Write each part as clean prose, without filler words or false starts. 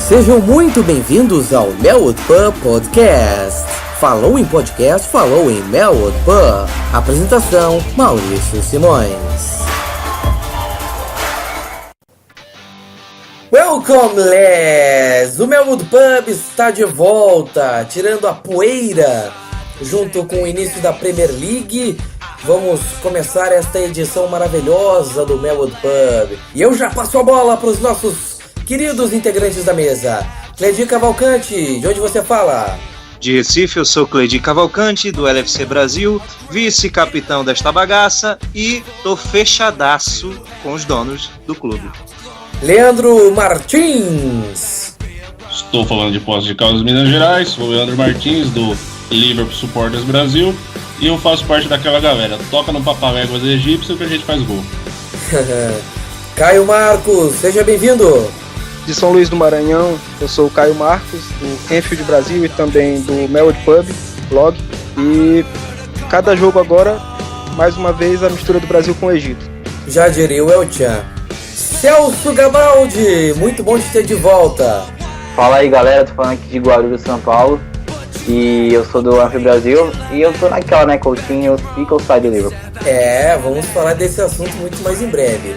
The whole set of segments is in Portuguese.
Sejam muito bem-vindos ao Melwood Pub Podcast. Falou em podcast, falou em Melwood Pub. Apresentação, Maurício Simões. Welcome, lads! O Melwood Pub está de volta, tirando a poeira, junto com o início da Premier League. Vamos começar esta edição maravilhosa do Melwood Pub. E eu já passo a bola para os nossos queridos integrantes da mesa. Cledir Cavalcante, de onde você fala? De Recife, eu sou Cledir Cavalcante, do LFC Brasil, vice-capitão desta bagaça e tô fechadaço com os donos do clube. Leandro Martins. Estou falando de Poços de Caldas, Minas Gerais, sou o Leandro Martins, do Liverpool Supporters Brasil, e eu faço parte daquela galera, toca no Papaléguas egípcio que a gente faz gol. Caio Marcos, seja bem-vindo. De São Luís do Maranhão, eu sou o Caio Marcos, do Enfield Brasil e também do Melwood Pub, blog. E cada jogo agora, mais uma vez, a mistura do Brasil com o Egito. Já diria o El-Chan. Celso Gabaldi, muito bom te ter de volta. Fala aí galera, tô falando aqui de Guarulhos, São Paulo. E eu sou do Enfield Brasil e eu tô naquela, né, Coutinho, fica ou sai do Liverpool. Vamos falar desse assunto muito mais em breve.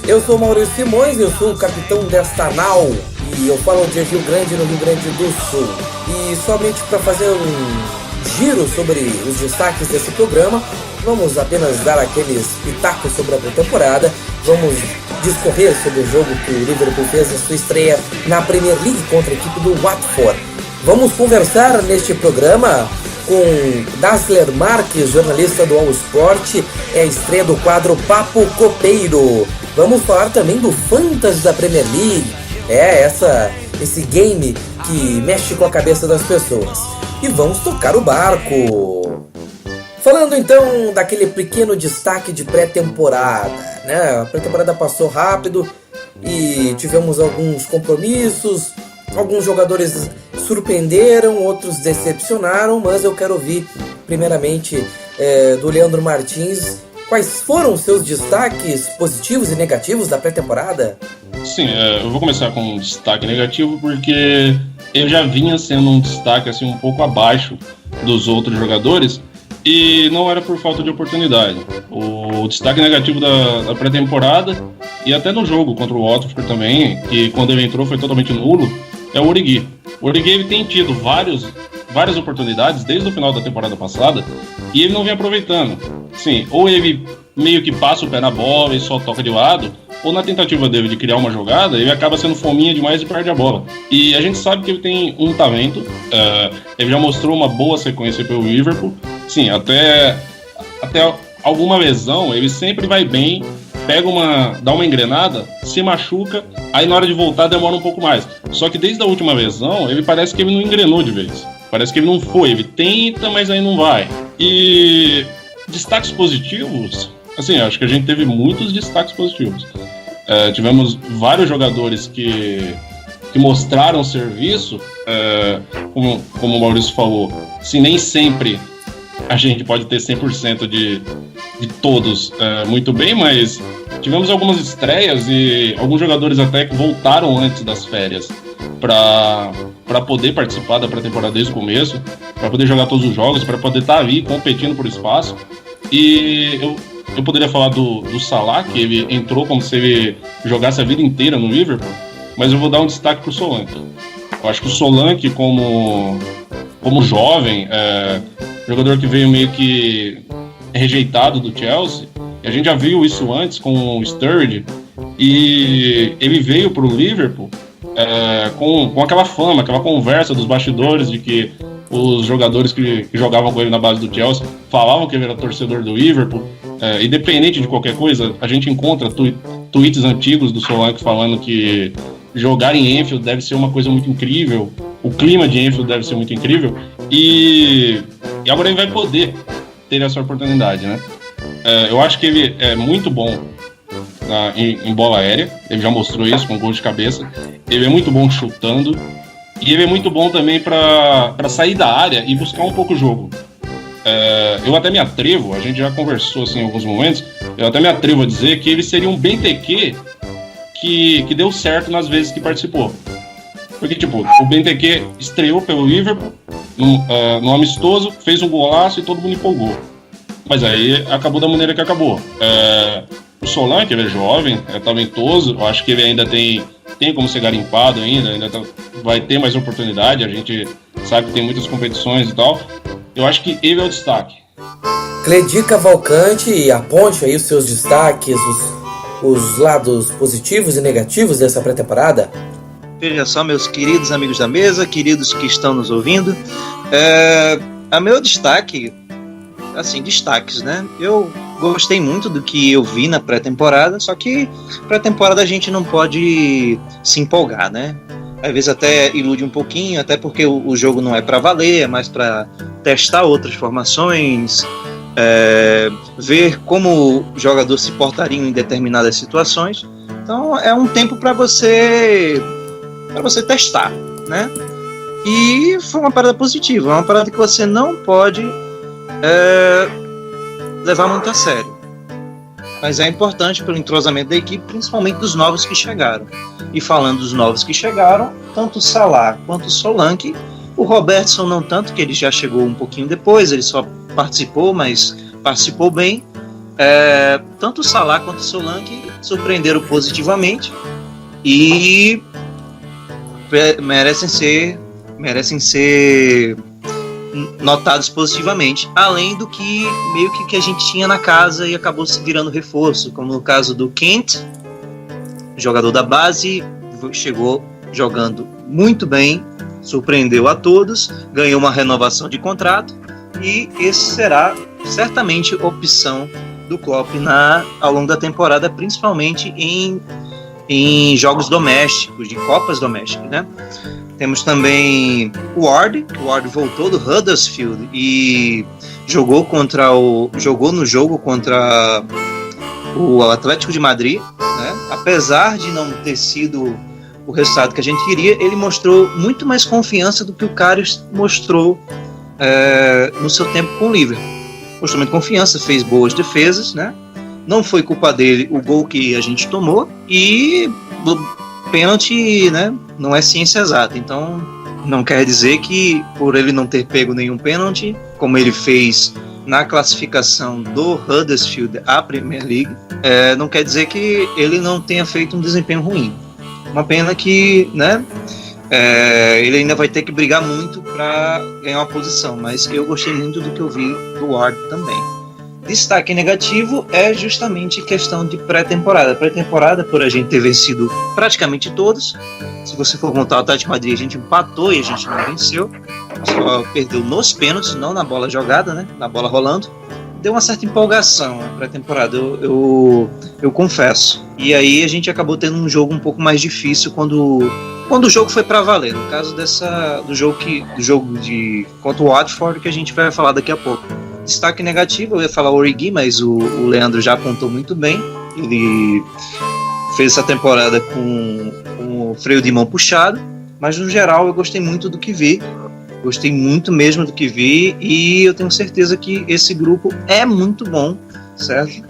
Eu sou Maurício Simões, eu sou o capitão desta nau e eu falo de Rio Grande, no Rio Grande do Sul. E somente para fazer um giro sobre os destaques desse programa, vamos apenas dar aqueles pitacos sobre a pré-temporada, vamos discorrer sobre o jogo que o Liverpool fez na sua estreia na Premier League contra a equipe do Watford. Vamos conversar neste programa com Dasler Marques, jornalista do All Sport, é a estreia do quadro Papo Copeiro. Vamos falar também do Fantasy da Premier League, esse game que mexe com a cabeça das pessoas. E vamos tocar o barco. Falando então daquele pequeno destaque de pré-temporada, né? A pré-temporada passou rápido e tivemos alguns compromissos, alguns jogadores surpreenderam, outros decepcionaram, mas eu quero ouvir primeiramente do Leandro Martins. Quais foram os seus destaques positivos e negativos da pré-temporada? Sim, eu vou começar com um destaque negativo porque eu já vinha sendo um destaque assim, um pouco abaixo dos outros jogadores e não era por falta de oportunidade. O destaque negativo da pré-temporada e até no jogo contra o Watford também, que quando ele entrou foi totalmente nulo, é o Origi. O Origi ele tem tido várias oportunidades desde o final da temporada passada e ele não vem aproveitando. Sim, ou ele meio que passa o pé na bola e só toca de lado, ou na tentativa dele de criar uma jogada, ele acaba sendo fominha demais e perde a bola. E a gente sabe que ele tem um talento, ele já mostrou uma boa sequência pelo Liverpool. Sim, até alguma lesão, ele sempre vai bem, dá uma engrenada, se machuca, aí na hora de voltar demora um pouco mais. Só que desde a última lesão, ele parece que ele não engrenou de vez. Parece que ele não foi, ele tenta, mas aí não vai. E destaques positivos, assim, acho que a gente teve muitos destaques positivos. Tivemos vários jogadores que mostraram serviço, como o Maurício falou, assim, nem sempre a gente pode ter 100% de todos muito bem, mas tivemos algumas estreias e alguns jogadores até que voltaram antes das férias para poder participar da pré-temporada desde o começo, para poder jogar todos os jogos, para poder estar ali competindo por espaço. E eu poderia falar do Salah, que ele entrou como se ele jogasse a vida inteira no Liverpool, mas eu vou dar um destaque para o Solanke. Eu acho que o Solanke, como jovem, jogador que veio meio que rejeitado do Chelsea, e a gente já viu isso antes com o Sturridge, e ele veio para o Liverpool com aquela fama, aquela conversa dos bastidores de que os jogadores que jogavam com ele na base do Chelsea falavam que ele era torcedor do Liverpool. Independente de qualquer coisa, a gente encontra tweets antigos do Solanke falando que jogar em Enfield deve ser uma coisa muito incrível, o clima de Enfield deve ser muito incrível, e agora ele vai poder ter essa oportunidade, né? Eu acho que ele é muito bom em bola aérea, ele já mostrou isso com gol de cabeça, ele é muito bom chutando, e ele é muito bom também para sair da área e buscar um pouco o jogo. Eu até me atrevo, a gente já conversou assim, em alguns momentos, eu até me atrevo a dizer que ele seria um BTQ que deu certo nas vezes que participou. Porque, tipo, o Benteke estreou pelo Liverpool, no amistoso, fez um golaço e todo mundo empolgou. Mas aí acabou da maneira que acabou. O Solanke, ele é jovem, é talentoso, eu acho que ele ainda tem como ser garimpado ainda vai ter mais oportunidade, a gente sabe que tem muitas competições e tal. Eu acho que ele é o destaque. Cleidi Cavalcante, aponte aí os seus destaques, os lados positivos e negativos dessa pré-temporada. Veja só, meus queridos amigos da mesa, queridos que estão nos ouvindo, a meu destaque, assim, destaques, né? Eu gostei muito do que eu vi na pré-temporada, só que pré-temporada a gente não pode se empolgar, né? Às vezes até ilude um pouquinho, até porque o jogo não é para valer, é mais para testar outras formações, ver como o jogador se portaria em determinadas situações. Então é um tempo para você testar, né? E foi uma parada positiva, uma parada que você não pode levar muito a sério. Mas é importante pelo entrosamento da equipe, principalmente dos novos que chegaram. E falando dos novos que chegaram, tanto o Salah quanto o Solanke, o Robertson não tanto, que ele já chegou um pouquinho depois, ele só participou, mas participou bem. Tanto o Salah quanto o Solanke surpreenderam positivamente e merecem ser notados positivamente, além do que meio que a gente tinha na casa e acabou se virando reforço, como no caso do Kent, jogador da base, chegou jogando muito bem, surpreendeu a todos, ganhou uma renovação de contrato e esse será certamente opção do Klopp ao longo da temporada, principalmente em jogos domésticos, de Copas domésticas, né? Temos também o Ward voltou do Huddersfield e jogou no jogo contra o Atlético de Madrid, né? Apesar de não ter sido o resultado que a gente queria, ele mostrou muito mais confiança do que o Karius mostrou no seu tempo com o Liverpool. Mostrou muita confiança, fez boas defesas, né? Não foi culpa dele o gol que a gente tomou e pênalti, né, não é ciência exata, então não quer dizer que por ele não ter pego nenhum pênalti, como ele fez na classificação do Huddersfield à Premier League, não quer dizer que ele não tenha feito um desempenho ruim. Uma pena que, né, ele ainda vai ter que brigar muito para ganhar uma posição, mas eu gostei muito do que eu vi do Ward também. Destaque negativo é justamente questão de pré-temporada. Pré-temporada, por a gente ter vencido praticamente todos. Se você for contar o Atlético de Madrid, a gente empatou e a gente não venceu. Só perdeu nos pênaltis, não na bola jogada, né? Na bola rolando. Deu uma certa empolgação na pré-temporada, eu confesso. E aí a gente acabou tendo um jogo um pouco mais difícil quando o jogo foi para valer. No caso do jogo contra o Watford, que a gente vai falar daqui a pouco. Destaque negativo, eu ia falar o Origi, mas o Leandro já apontou muito bem. Ele fez essa temporada com o freio de mão puxado, mas no geral eu gostei muito do que vi. Gostei muito mesmo do que vi e eu tenho certeza que esse grupo é muito bom, certo?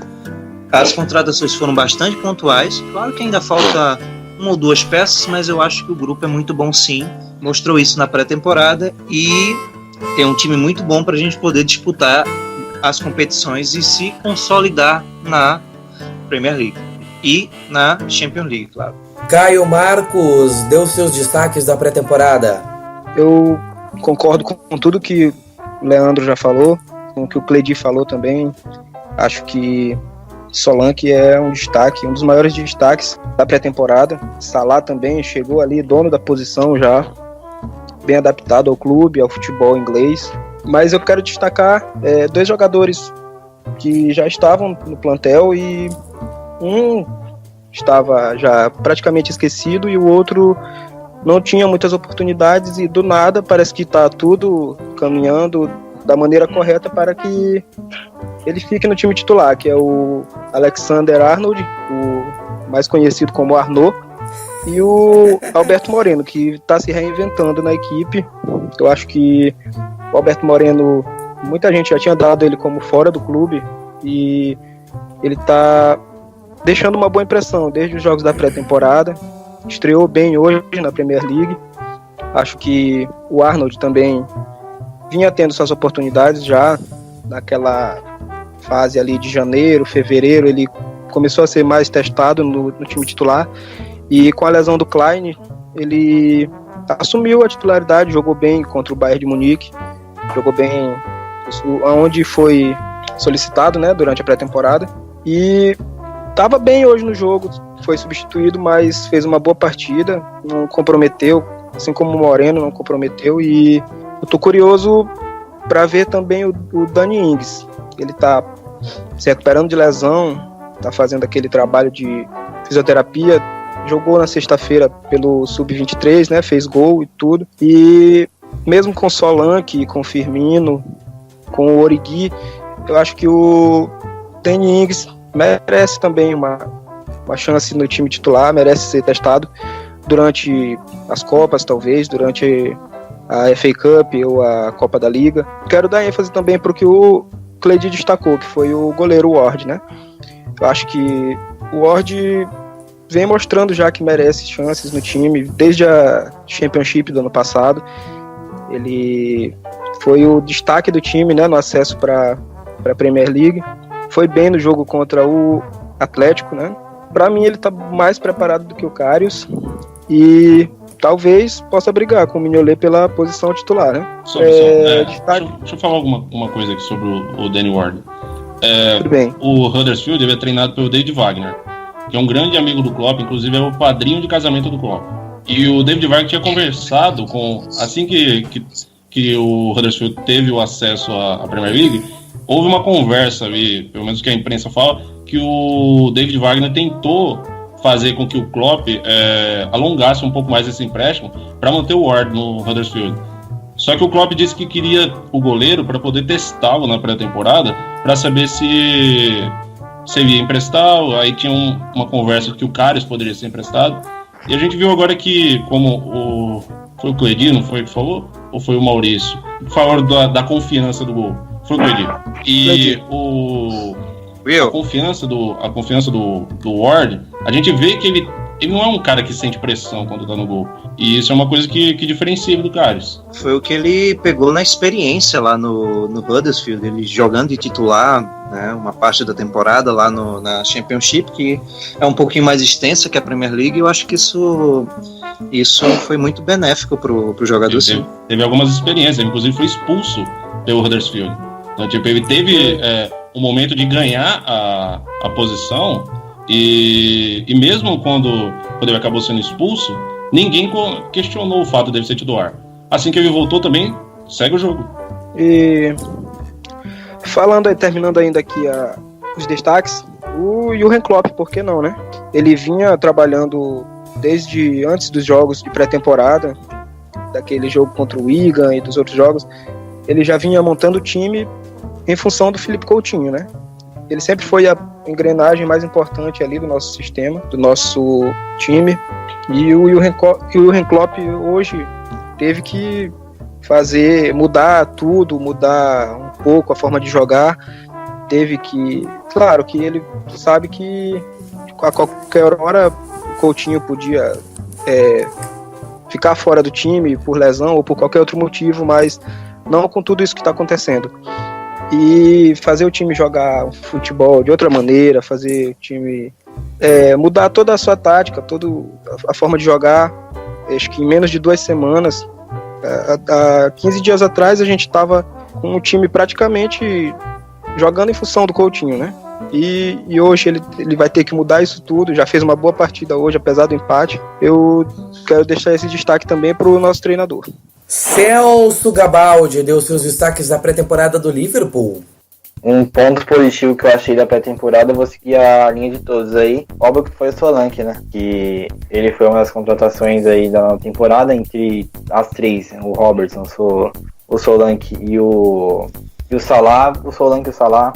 As contratações foram bastante pontuais. Claro que ainda falta uma ou duas peças, mas eu acho que o grupo é muito bom sim. Mostrou isso na pré-temporada e tem um time muito bom para a gente poder disputar as competições e se consolidar na Premier League e na Champions League, claro. Caio Marcos, deu seus destaques da pré-temporada. Eu concordo com tudo que o Leandro já falou, com o que o Cleidi falou também. Acho que Solanke é um destaque, um dos maiores destaques da pré-temporada. Salah também chegou ali, dono da posição já, bem adaptado ao clube, ao futebol inglês. Mas eu quero destacar dois jogadores que já estavam no plantel e um estava já praticamente esquecido e o outro não tinha muitas oportunidades e do nada parece que está tudo caminhando da maneira correta para que ele fique no time titular, que é o Alexander-Arnold, o mais conhecido como Arnaud, e o Alberto Moreno, que está se reinventando na equipe. Eu acho que o Alberto Moreno, muita gente já tinha dado ele como fora do clube e ele está deixando uma boa impressão desde os jogos da pré-temporada. Estreou bem hoje na Premier League Acho que o Arnold também vinha tendo suas oportunidades já naquela fase ali de janeiro, fevereiro, ele começou a ser mais testado no time titular, e com a lesão do Klein, ele assumiu a titularidade, jogou bem contra o Bayern de Munique, jogou bem onde foi solicitado, né, durante a pré-temporada, e estava bem hoje no jogo, foi substituído, mas fez uma boa partida, não comprometeu, assim como o Moreno não comprometeu, e eu tô curioso para ver também o Danny Ings. Ele tá se recuperando de lesão, tá fazendo aquele trabalho de fisioterapia, jogou na sexta-feira pelo Sub-23, né, fez gol e tudo, e mesmo com o Solanke, com o Firmino, com o Origi, eu acho que o Danny Ings merece também uma chance no time titular, merece ser testado durante as Copas, talvez, durante a FA Cup ou a Copa da Liga. Quero dar ênfase também para o que o Cleide destacou, que foi o goleiro Ward, né? Eu acho que o Ward vem mostrando já que merece chances no time, desde a Championship do ano passado. Ele foi o destaque do time, né, no acesso para a Premier League. Foi bem no jogo contra o Atlético, né? Para mim ele está mais preparado do que o Karius e talvez possa brigar com o Mignolet pela posição titular, né? Deixa eu falar uma coisa aqui sobre o Danny Ward. Tudo bem. O Huddersfield ele é treinado pelo David Wagner, que é um grande amigo do Klopp, inclusive é o padrinho de casamento do Klopp. E o David Wagner tinha conversado assim que o Huddersfield teve o acesso à Premier League, houve uma conversa ali, pelo menos que a imprensa fala, que o David Wagner tentou fazer com que o Klopp alongasse um pouco mais esse empréstimo para manter o Ward no Huddersfield. Só que o Klopp disse que queria o goleiro para poder testá-lo na pré-temporada, para saber se ele ia emprestar. Aí tinha uma conversa que o Karius poderia ser emprestado. E a gente viu agora que, como foi o Cleidino, foi que falou? Ou foi o Maurício? Falaram da confiança do gol. Foi o Cleidino. E a confiança do Ward, a gente vê que ele não é um cara que sente pressão quando tá no gol. E isso é uma coisa que diferencia ele do Karius. Foi o que ele pegou na experiência lá no Huddersfield, ele jogando de titular, né, uma parte da temporada lá na Championship, que é um pouquinho mais extensa que a Premier League. Eu acho que isso foi muito benéfico pro jogador. Teve algumas experiências, inclusive foi expulso pelo Huddersfield. Então, ele teve um momento de ganhar a posição, e mesmo quando ele acabou sendo expulso, ninguém questionou o fato dele ser titular. Assim que ele voltou também, segue o jogo. E terminando ainda aqui os destaques, o Jürgen Klopp, por que não, né? Ele vinha trabalhando desde antes dos jogos de pré-temporada, daquele jogo contra o Wigan e dos outros jogos, ele já vinha montando o time em função do Philippe Coutinho, né? Ele sempre foi a engrenagem mais importante ali do nosso sistema, do nosso time, e o Jürgen Klopp hoje teve que mudar tudo, mudar um pouco a forma de jogar, claro que ele sabe que a qualquer hora o Coutinho podia ficar fora do time por lesão ou por qualquer outro motivo, mas não com tudo isso que está acontecendo. E fazer o time jogar um futebol de outra maneira, fazer o time mudar toda a sua tática, toda a forma de jogar. Acho que em menos de 2 semanas, há 15 dias atrás, a gente estava com o time praticamente jogando em função do Coutinho, né? E hoje ele vai ter que mudar isso tudo. Já fez uma boa partida hoje, apesar do empate. Eu quero deixar esse destaque também para o nosso treinador. Celso Gabaldi deu seus destaques da pré-temporada do Liverpool. Um ponto positivo que eu achei da pré-temporada, eu vou seguir a linha de todos aí. Óbvio que foi o Solanke, né? Que ele foi uma das contratações aí da temporada, entre as 3, o Robertson, o Solanke e o Salah. O Solanke e o Salah,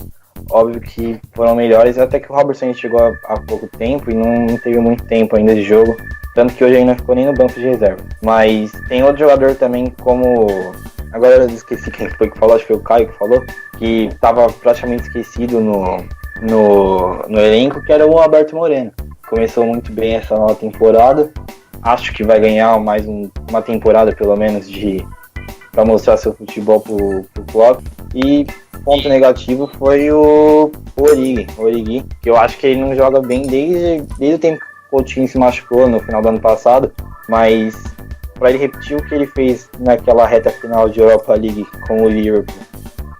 óbvio que foram melhores, até que o Robertson chegou há pouco tempo e não teve muito tempo ainda de jogo. Tanto que hoje ainda não ficou nem no banco de reserva. Mas tem outro jogador também, como... Agora eu esqueci quem foi que falou, acho que foi o Caio que falou, que estava praticamente esquecido no elenco, que era o Alberto Moreno. Começou muito bem essa nova temporada acho que vai ganhar mais uma temporada, pelo menos, para mostrar seu futebol pro Klopp. E ponto negativo foi o Origi, que eu acho que ele não joga bem desde o tempo que o Coutinho se machucou no final do ano passado, mas para ele repetir o que ele fez naquela reta final de Europa League com o Liverpool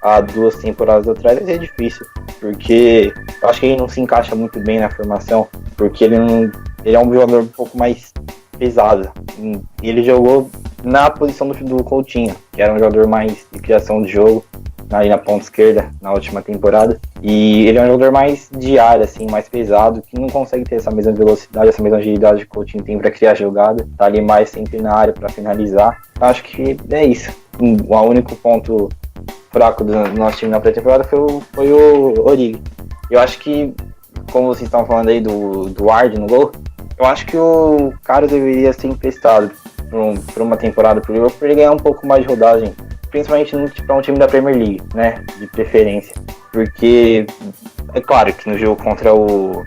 há 2 temporadas atrás é difícil, porque eu acho que ele não se encaixa muito bem na formação, porque ele é um jogador um pouco mais pesado. Ele jogou na posição do Coutinho, que era um jogador mais de criação de jogo, ali na ponta esquerda, na última temporada. E ele é um jogador mais de área, assim, mais pesado, que não consegue ter essa mesma velocidade, essa mesma agilidade que o Coutinho tem para criar jogada. Tá ali mais sempre na área para finalizar. Acho que é isso. O único ponto fraco do nosso time na pré-temporada foi o Origi. Eu acho que, como vocês estão falando aí do Ward no gol, eu acho que o cara deveria ser emprestado por uma temporada pro Liverpool para ele ganhar um pouco mais de rodagem, principalmente para um time da Premier League, né, de preferência, porque é claro que no jogo contra o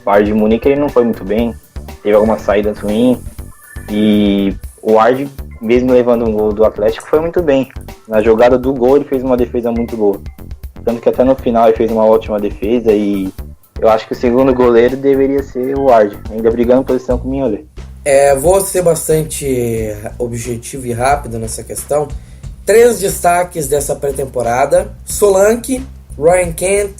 Bayern de Munique ele não foi muito bem, teve algumas saídas ruins, e o Ward, mesmo levando um gol do Atlético, foi muito bem. Na jogada do gol ele fez uma defesa muito boa, tanto que até no final ele fez uma ótima defesa, e eu acho que o segundo goleiro deveria ser o Ward, ainda brigando posição com o Mignolet. Vou ser bastante objetivo e rápido nessa questão. 3 destaques dessa pré-temporada: Solanke, Ryan Kent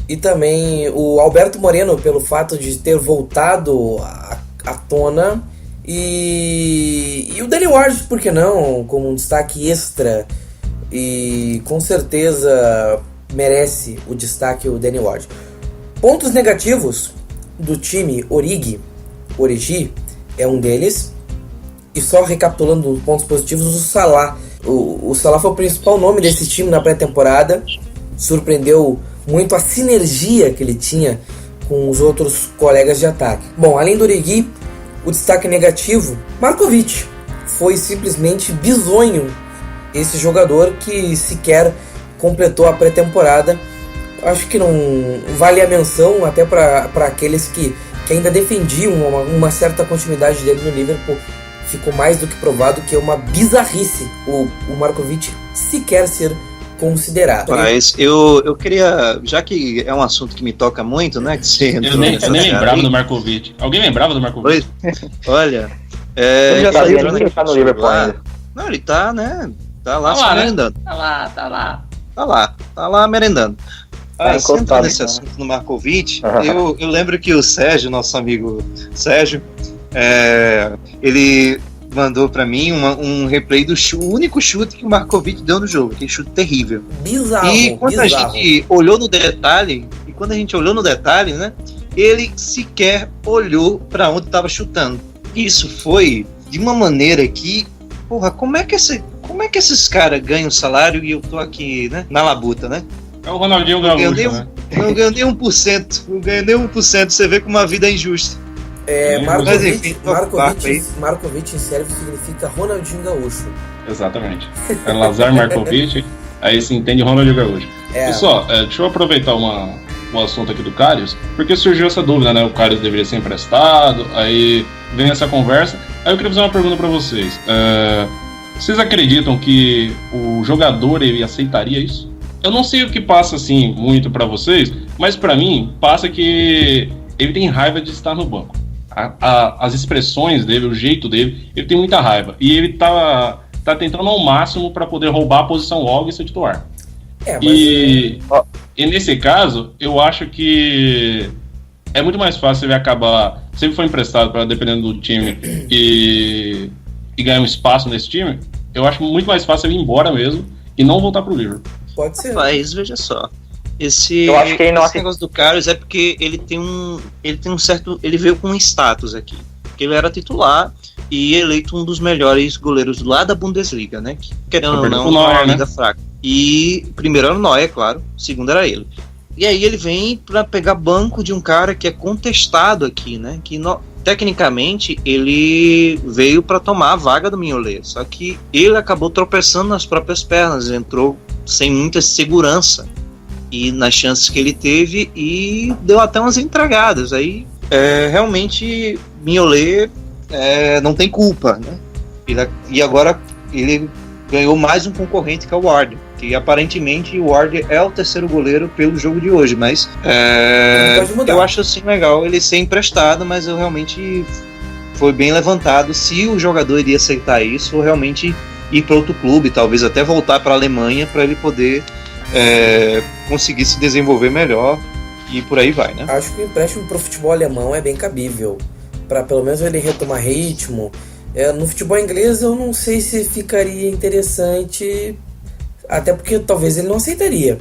e também o Alberto Moreno, pelo fato de ter voltado à tona, e o Danny Ward, por que não, como um destaque extra, e com certeza merece o destaque o Danny Ward. Pontos negativos do time: Origi é um deles, e só recapitulando os pontos positivos, o Salah. O Salah foi o principal nome desse time na pré-temporada, surpreendeu muito a sinergia que ele tinha com os outros colegas de ataque. Bom, além do Origi, o destaque negativo, Markovic. Foi simplesmente bizonho esse jogador que sequer completou a pré-temporada. Acho que não vale a menção, até para aqueles que ainda defendiam uma certa continuidade dele no Liverpool. Ficou mais do que provado que é uma bizarrice o Markovic sequer ser considerado. Mas eu queria, já que é um assunto que me toca muito, né? Que você eu nem lembrava do Markovic. Alguém lembrava do Markovic? Olha, ele já sabia que ele tá no Liverpool ainda. Não, ele tá, né? Tá lá merendando. Tá lá merendando. Entrando nesse assunto no Markovic, eu lembro que o Sérgio, nosso amigo Sérgio, ele mandou pra mim um replay do único chute que o Markovic deu no jogo, aquele chute terrível. Bizarro. E quando a gente olhou no detalhe, né, ele sequer olhou pra onde estava chutando. Isso foi de uma maneira que, porra, como é que esses caras ganham salário e eu tô aqui, né, na labuta, né? É o Ronaldinho Gaúcho, né? Não ganhou nem 1%. Não ganhou nem 1%. Você vê como a vida é injusta. Markovic em sérvio significa Ronaldinho Gaúcho. Exatamente. É Lazar Markovic, aí se entende Ronaldinho Gaúcho. Pessoal, deixa eu aproveitar um assunto aqui do Karius, porque surgiu essa dúvida, né? O Karius deveria ser emprestado, aí vem essa conversa. Aí eu queria fazer uma pergunta pra vocês. Vocês acreditam que o jogador ele aceitaria isso? Eu não sei o que passa assim muito pra vocês, mas pra mim passa que ele tem raiva de estar no banco. As expressões dele, o jeito dele, ele tem muita raiva. E ele tá tentando ao máximo pra poder roubar a posição logo e ser titular. E nesse caso, eu acho que é muito mais fácil ele acabar, se ele for emprestado para dependendo do time e ganhar um espaço nesse time, eu acho muito mais fácil ele ir embora mesmo e não voltar pro Liverpool. Pode ser. Mas veja só. Eu acho que esse negócio do Karius é porque ele tem um certo. Ele veio com um status aqui. Porque ele era titular e eleito um dos melhores goleiros lá da Bundesliga, né? Que, querendo ou não, uma liga fraca. E primeiro era o Neuer, claro. Segundo era ele. E aí ele vem pra pegar banco de um cara que é contestado aqui, né? Que tecnicamente ele veio pra tomar a vaga do Mignolet. Só que ele acabou tropeçando nas próprias pernas. Entrou sem muita segurança e nas chances que ele teve e deu até umas entregadas. Aí realmente Mignolet não tem culpa, né? E agora ele ganhou mais um concorrente, que é o Ward, que aparentemente o Ward é o terceiro goleiro pelo jogo de hoje, mas eu acho assim legal ele ser emprestado, mas eu realmente foi bem levantado se o jogador iria aceitar isso ou realmente ir para outro clube, talvez até voltar para a Alemanha para ele poder conseguir se desenvolver melhor e por aí vai, né? Acho que o empréstimo para o futebol alemão é bem cabível, para pelo menos ele retomar ritmo. No futebol inglês eu não sei se ficaria interessante, até porque talvez ele não aceitaria.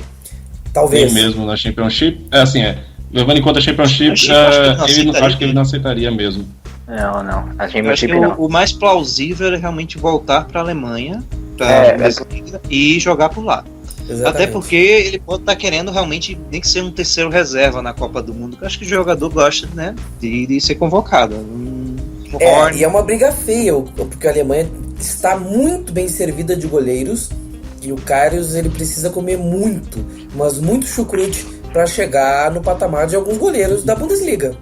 Talvez. Nem mesmo na Championship. Levando em conta a Championship, acho que ele não aceitaria mesmo. Não. A Championship não. O mais plausível é realmente voltar para a Alemanha e jogar por lá. Exatamente. Até porque ele pode estar querendo realmente nem que ser um terceiro reserva na Copa do Mundo, que eu acho que o jogador gosta, né, de ser convocado. E é uma briga feia, porque a Alemanha está muito bem servida de goleiros e o Karius ele precisa comer muito, mas muito chucrute para chegar no patamar de alguns goleiros da Bundesliga.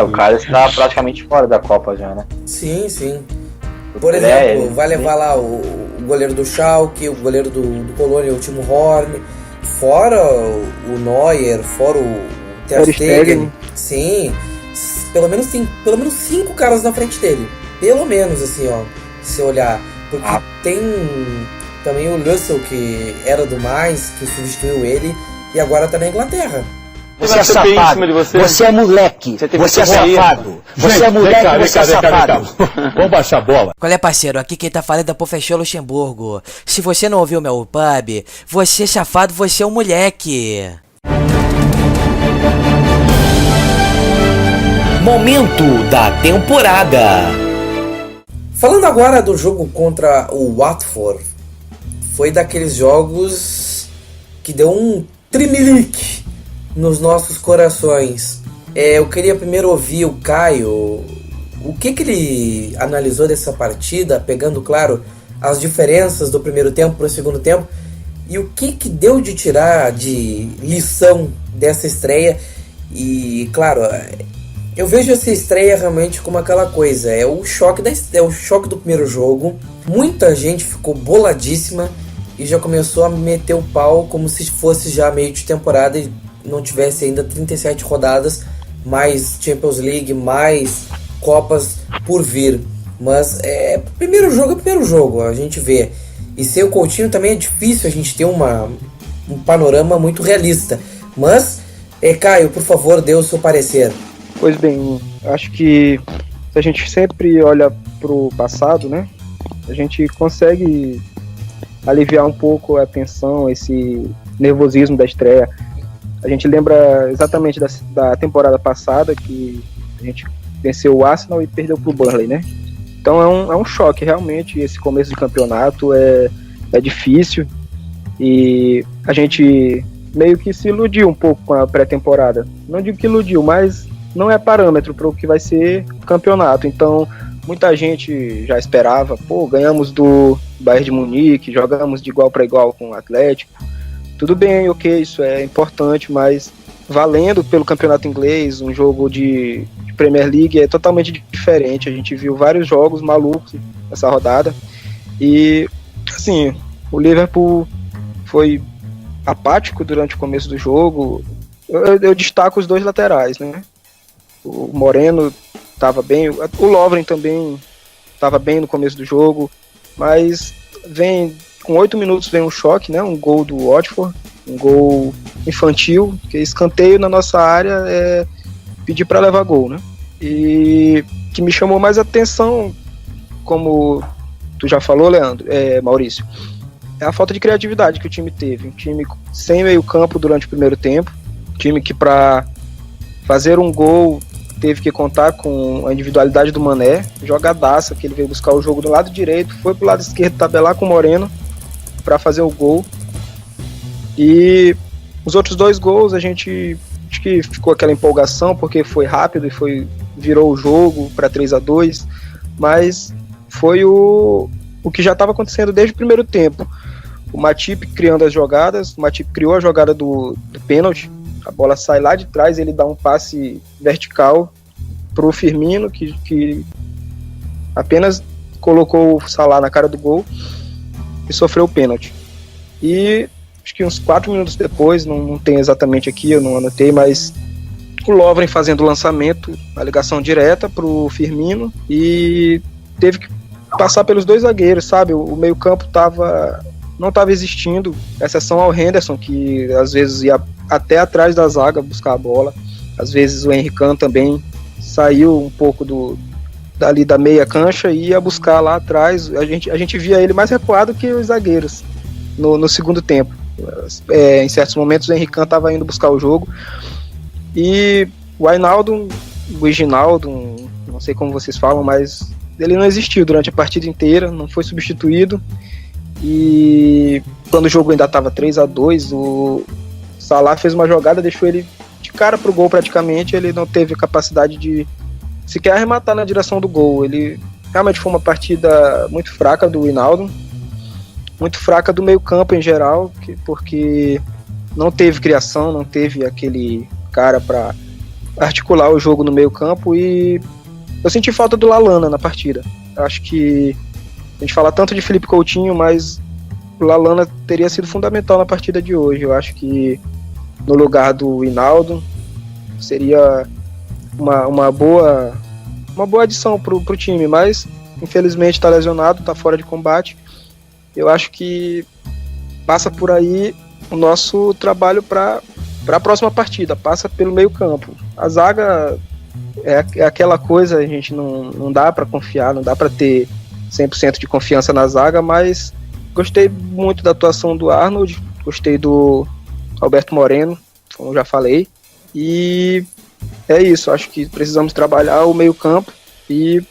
O Karius está praticamente fora da Copa já, né? Sim. Por exemplo, vai levar lá o goleiro do Schalke, o goleiro do Colônia, o Timo Horn, fora o Neuer, fora o Ter Stegen. Sim. Pelo menos 5 caras na frente dele. Pelo menos, assim, ó. Se olhar. Porque tem também o Russell, que era do Mais, que substituiu ele, e agora tá na Inglaterra. Você é safado, você é moleque, você é safado, você é moleque, você é safado. Vamos baixar a bola. Qual é, parceiro? Aqui quem tá falando é o Professor Luxemburgo. Se você não ouviu meu pub, você é safado, você é um moleque. Momento da temporada. Falando agora do jogo contra o Watford, foi daqueles jogos que deu um trimelique nos nossos corações. Eu queria primeiro ouvir o Caio, o que ele analisou dessa partida, pegando, claro, as diferenças do primeiro tempo para o segundo tempo, e o que deu de tirar de lição dessa estreia. E, claro, eu vejo essa estreia realmente como aquela coisa, é o choque do primeiro jogo. Muita gente ficou boladíssima e já começou a meter o pau como se fosse já meio de temporada e não tivesse ainda 37 rodadas, mais Champions League, mais Copas por vir. Mas primeiro jogo, a gente vê. E sem o Coutinho também é difícil a gente ter um panorama muito realista. Mas, Caio, por favor, dê o seu parecer. Pois bem, acho que se a gente sempre olha pro passado, né, a gente consegue aliviar um pouco a tensão, esse nervosismo da estreia. A gente lembra exatamente da temporada passada, que a gente venceu o Arsenal e perdeu pro Burnley, né? Então é um choque, realmente, esse começo de campeonato é difícil e a gente meio que se iludiu um pouco com a pré-temporada. Não digo que iludiu, mas não é parâmetro para o que vai ser o campeonato. Então, muita gente já esperava, ganhamos do Bayern de Munique, jogamos de igual para igual com o Atlético. Tudo bem, ok, isso é importante, mas valendo pelo campeonato inglês, um jogo de Premier League é totalmente diferente. A gente viu vários jogos malucos nessa rodada e, assim, o Liverpool foi apático durante o começo do jogo. Eu destaco os dois laterais, né? O Moreno estava bem, o Lovren também estava bem no começo do jogo, mas com 8 minutos vem um choque, né? Um gol do Watford, um gol infantil, que escanteio na nossa área é pedir para levar gol, né? E que me chamou mais atenção, como tu já falou, Leandro, Maurício, é a falta de criatividade que o time teve. Um time sem meio campo durante o primeiro tempo, um time que para fazer um gol teve que contar com a individualidade do Mané, jogadaça, que ele veio buscar o jogo do lado direito, foi pro lado esquerdo tabelar com o Moreno para fazer o gol. E os outros 2 gols a gente acho que ficou aquela empolgação porque foi rápido e virou o jogo para 3-2, mas foi o que já estava acontecendo desde o primeiro tempo. O Matip criando as jogadas, o Matip criou a jogada do pênalti, a bola sai lá de trás, ele dá um passe vertical pro Firmino, que apenas colocou o Salah na cara do gol e sofreu o pênalti. E acho que uns 4 minutos depois, não tem exatamente aqui, eu não anotei, mas o Lovren fazendo o lançamento, a ligação direta pro Firmino, e teve que passar pelos 2 zagueiros, sabe? O meio-campo não estava existindo, exceção ao Henderson, que às vezes ia até atrás da zaga buscar a bola. Às vezes o Henry Khan também saiu um pouco dali da meia cancha e ia buscar lá atrás. A gente via ele mais recuado que os zagueiros no segundo tempo. Em certos momentos o Henry Khan estava indo buscar o jogo. E o Wijnaldum, não sei como vocês falam, mas ele não existiu durante a partida inteira, não foi substituído. E quando o jogo ainda estava 3-2, o Salah fez uma jogada, deixou ele de cara pro gol praticamente. Ele não teve capacidade de sequer arrematar na direção do gol. Ele realmente foi uma partida muito fraca do Wijnaldum, muito fraca do meio campo em geral, porque não teve criação, não teve aquele cara para articular o jogo no meio campo. E eu senti falta do Lallana na partida. Acho que a gente fala tanto de Philippe Coutinho, mas o Lallana teria sido fundamental na partida de hoje. Eu acho que no lugar do Wijnaldum seria uma boa adição pro time, mas infelizmente está lesionado, está fora de combate. Eu acho que passa por aí o nosso trabalho para a próxima partida, passa pelo meio campo. A zaga é aquela coisa, a gente não dá para confiar, não dá para ter 100% de confiança na zaga, mas gostei muito da atuação do Arnold, gostei do Alberto Moreno, como já falei, e é isso. Acho que precisamos trabalhar o meio campo e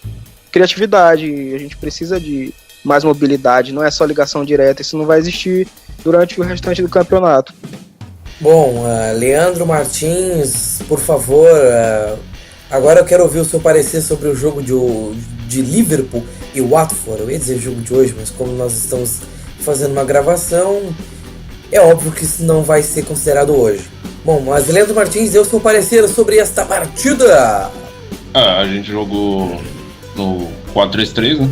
criatividade. A gente precisa de mais mobilidade, não é só ligação direta, isso não vai existir durante o restante do campeonato. Bom, Leandro Martins, por favor, agora eu quero ouvir o seu parecer sobre o jogo de Liverpool e Watford. Eu ia dizer jogo de hoje, mas como nós estamos fazendo uma gravação, é óbvio que isso não vai ser considerado hoje. Bom, mas Leandro Martins, dê o seu parecer sobre esta partida. A gente jogou no 4-3-3, né?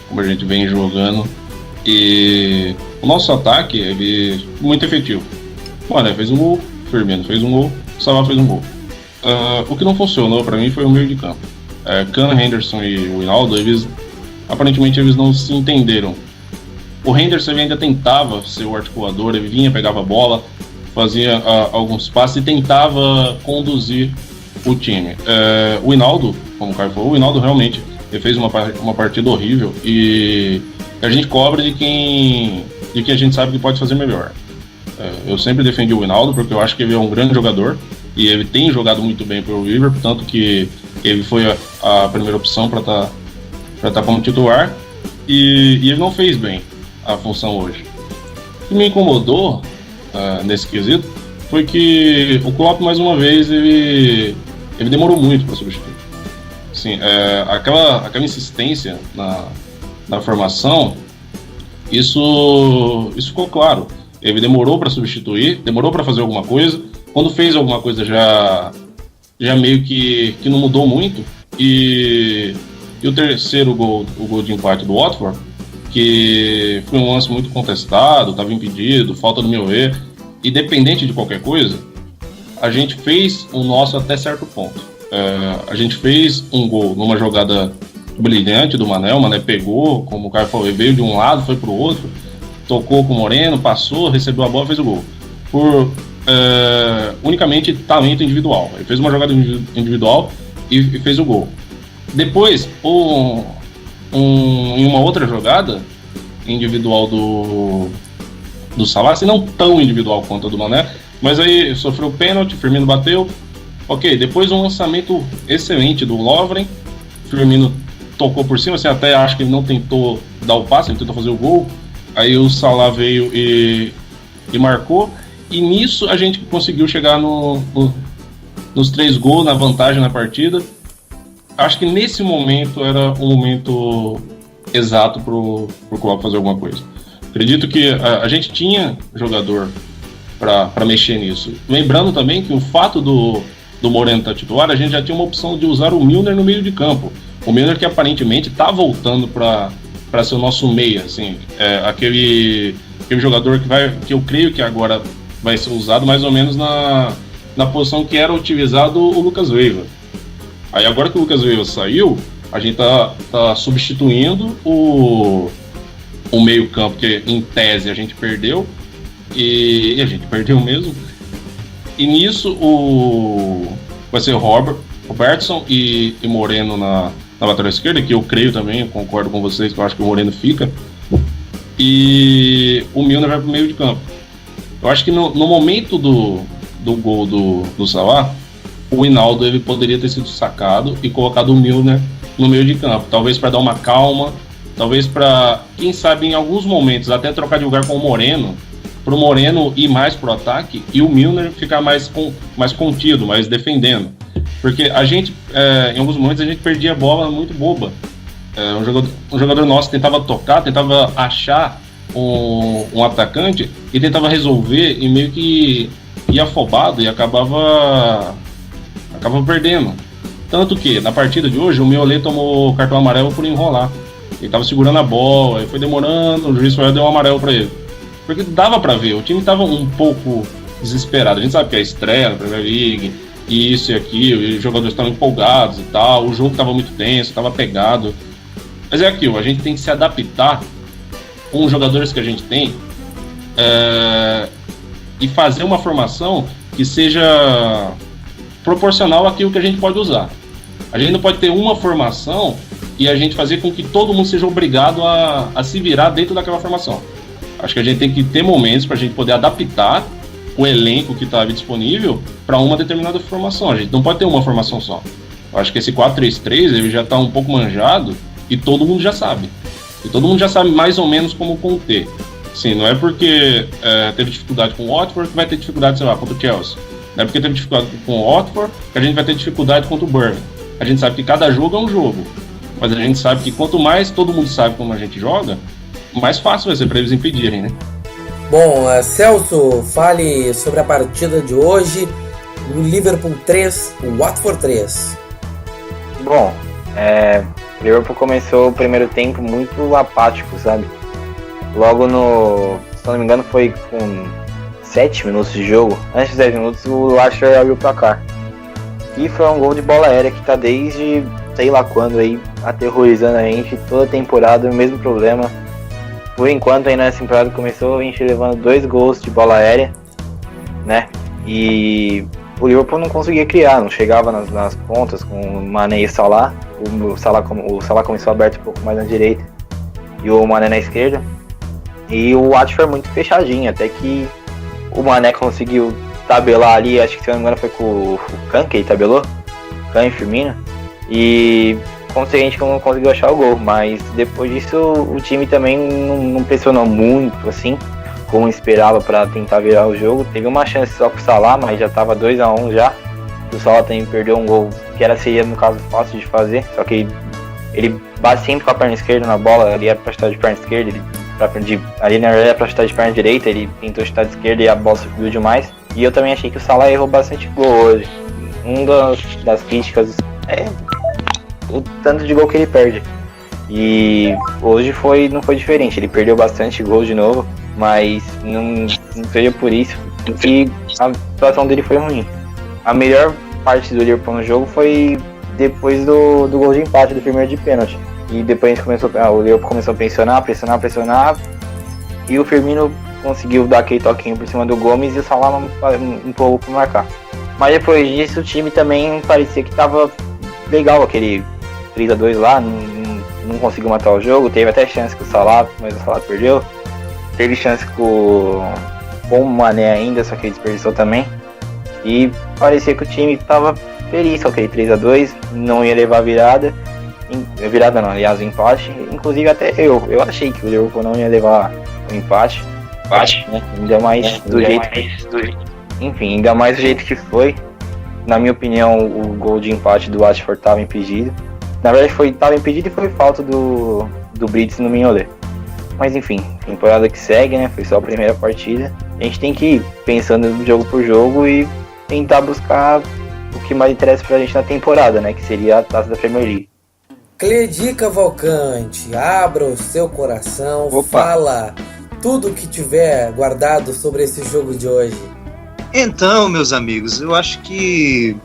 Como a gente vem jogando. E o nosso ataque, ele é muito efetivo. O Mané fez um gol, o Firmino fez um gol, o Salah fez um gol. O que não funcionou pra mim foi o meio de campo. Khan, Henderson e o Wijnaldum, aparentemente eles não se entenderam. O Henderson ainda tentava ser o articulador, ele vinha, pegava a bola, fazia alguns passes e tentava conduzir o time. O Wijnaldum, como o Caio falou, o Wijnaldum realmente ele fez uma partida horrível e a gente cobra de quem a gente sabe que pode fazer melhor. Eu sempre defendi o Wijnaldum porque eu acho que ele é um grande jogador e ele tem jogado muito bem pelo Liverpool, tanto que ele foi a primeira opção para estar como titular e ele não fez bem a função hoje. O que me incomodou nesse quesito foi que o Klopp, mais uma vez, ele demorou muito para substituir. Assim, aquela insistência na formação, isso ficou claro. Ele demorou para substituir, demorou para fazer alguma coisa. Quando fez alguma coisa já meio que não mudou muito. E o terceiro gol, o gol de empate do Watford, que foi um lance muito contestado, estava impedido, falta do meu ver. Independente de qualquer coisa, a gente fez o nosso até certo ponto. A gente fez um gol numa jogada brilhante do Mané. O Mané pegou, como o Caio falou, ele veio de um lado, foi pro outro, tocou com o Moreno, passou, recebeu a bola, fez o gol. Por unicamente talento individual. Ele fez uma jogada individual e fez o gol. Depois, em uma outra jogada individual do Salah, assim, não tão individual quanto a do Mané, mas aí sofreu pênalti, Firmino bateu. Ok, depois um lançamento excelente do Lovren, Firmino tocou por cima, assim, até acho que ele não tentou dar o passe, ele tentou fazer o gol. Aí o Salah veio e marcou. E nisso a gente conseguiu chegar nos 3 gols, na vantagem na partida. Acho que nesse momento era o momento exato pro Klopp fazer alguma coisa. Acredito que a gente tinha jogador para mexer nisso. Lembrando também que o fato do Moreno estar titular, a gente já tinha uma opção de usar o Milner no meio de campo. O Milner que aparentemente tá voltando para ser o nosso meia, assim, aquele jogador que eu creio que agora vai ser usado mais ou menos na posição que era utilizado o Lucas Leiva. Aí agora que o Lucas Leiva saiu, a gente tá substituindo o meio campo, que em tese a gente perdeu, e a gente perdeu mesmo. E nisso vai ser Robertson e Moreno na lateral esquerda, que eu creio também, eu concordo com vocês, que eu acho que o Moreno fica. E o Milner vai pro meio de campo. Eu acho que no momento do gol do Salah, o Hinaldo ele poderia ter sido sacado e colocado o Milner no meio de campo. Talvez para dar uma calma, talvez para, quem sabe, em alguns momentos, até trocar de lugar com o Moreno, para o Moreno ir mais pro ataque e o Milner ficar mais contido, mais defendendo. Porque a gente, em alguns momentos, a gente perdia a bola muito boba. Um jogador nosso tentava tocar, tentava achar um atacante e tentava resolver e meio que ia afobado e acabava perdendo. Tanto que, na partida de hoje, o Mignolet tomou cartão amarelo por enrolar. Ele tava segurando a bola, aí foi demorando, o juiz deu um amarelo para ele. Porque dava para ver, o time tava um pouco desesperado. A gente sabe que é a estreia na Premier League, isso e aquilo, e os jogadores estavam empolgados e tal, o jogo tava muito tenso, tava pegado. Mas é aquilo, a gente tem que se adaptar com os jogadores que a gente tem e fazer uma formação que seja proporcional àquilo que a gente pode usar. A gente não pode ter uma formação e a gente fazer com que todo mundo seja obrigado a se virar dentro daquela formação. Acho que a gente tem que ter momentos para a gente poder adaptar o elenco que está disponível para uma determinada formação. A gente não pode ter uma formação só. Eu acho que esse 4-3-3 ele já está um pouco manjado e todo mundo já sabe. E todo mundo já sabe mais ou menos como conter. Sim, não é porque teve dificuldade com o Watford que vai ter dificuldade, sei lá, contra o Chelsea. Não é porque teve dificuldade com o Watford que a gente vai ter dificuldade contra o Burnley. A gente sabe que cada jogo é um jogo. Mas a gente sabe que quanto mais todo mundo sabe como a gente joga, mais fácil vai ser para eles impedirem, né? Bom, Celso, fale sobre a partida de hoje. O Liverpool 3, o Watford 3. Bom, o Liverpool começou o primeiro tempo muito apático, sabe? Logo se não me engano, foi com 7 minutos de jogo. Antes de 10 minutos, o Lacher abriu o placar. E foi um gol de bola aérea que tá desde sei lá quando aí, aterrorizando a gente toda a temporada, o mesmo problema. Por enquanto, ainda nessa temporada começou a gente levando 2 gols de bola aérea, né? E o Liverpool não conseguia criar, não chegava nas pontas com o Mané e o Salah. O Salah começou aberto um pouco mais na direita e o Mané na esquerda. E o Watford muito fechadinho, até que o Mané conseguiu tabelar ali, acho que se não me engano foi com o Can que ele tabelou, Can e Firmino. E a gente não conseguiu achar o gol, mas depois disso o time também não pressionou muito assim, como esperava para tentar virar o jogo. Teve uma chance só com o Salah, mas já estava 2-1 já. O Salah também perdeu um gol que seria no caso fácil de fazer, só que ele bate sempre com a perna esquerda na bola, ali era para chutar de perna esquerda, ali na verdade era para chutar de perna direita, ele tentou chutar de esquerda e a bola subiu demais. E eu também achei que o Salah errou bastante gol hoje. Uma das críticas é o tanto de gol que ele perde. E hoje não foi diferente, ele perdeu bastante gol de novo, mas não seja por isso que a situação dele foi ruim. A melhor parte do Liverpool no jogo foi depois do gol de empate do primeiro de pênalti. E depois o Liverpool começou a pressionar, e o Firmino conseguiu dar aquele toquinho por cima do Gomes e o Salah um pouco para marcar. Mas depois disso o time também parecia que estava legal, aquele 3-2 lá, não conseguiu matar o jogo. Teve até chance com o Salah, mas o Salah perdeu. Teve chance com o Mané ainda, só que ele desperdiçou também. E parecia que o time estava feliz com aquele 3-2, não ia levar virada. Virada não, aliás, o empate. Inclusive até eu achei que o Liverpool não ia levar o empate. Né? Ainda mais do jeito que... Enfim, ainda mais do jeito que foi. Na minha opinião, o gol de empate do Watford estava impedido. Na verdade, estava impedido e foi falta do Brits no Mignolet. Mas enfim, temporada que segue, né? Foi só a primeira partida. A gente tem que ir pensando jogo por jogo e tentar buscar o que mais interessa pra gente na temporada, né? Que seria a taça da Premier League. Cledir Cavalcante, abra o seu coração, fala tudo o que tiver guardado sobre esse jogo de hoje. Então, meus amigos, eu acho que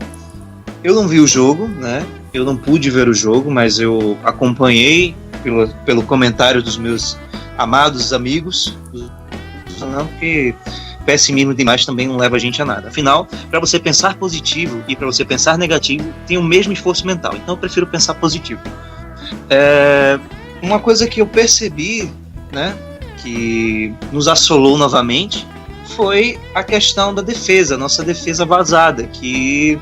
eu não vi o jogo, né? Eu não pude ver o jogo, mas eu acompanhei pelo comentário dos meus amados amigos. Não, porque pessimismo demais também não leva a gente a nada. Afinal, para você pensar positivo e para você pensar negativo, tem o mesmo esforço mental. Então eu prefiro pensar positivo. Uma coisa que eu percebi, né, que nos assolou novamente, foi a questão da defesa, nossa defesa vazada, que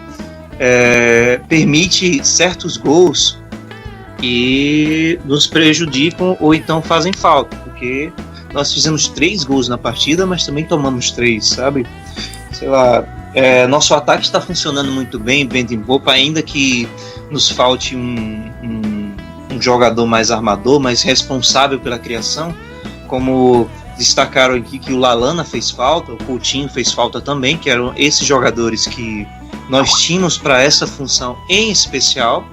permite certos gols que nos prejudicam ou então fazem falta, porque nós fizemos 3 gols na partida, mas também tomamos 3, sabe? Sei lá, nosso ataque está funcionando muito bem, vento em popa, ainda que nos falte um jogador mais armador, mais responsável pela criação, como destacaram aqui que o Lallana fez falta, o Coutinho fez falta também, que eram esses jogadores que nós tínhamos para essa função em especial,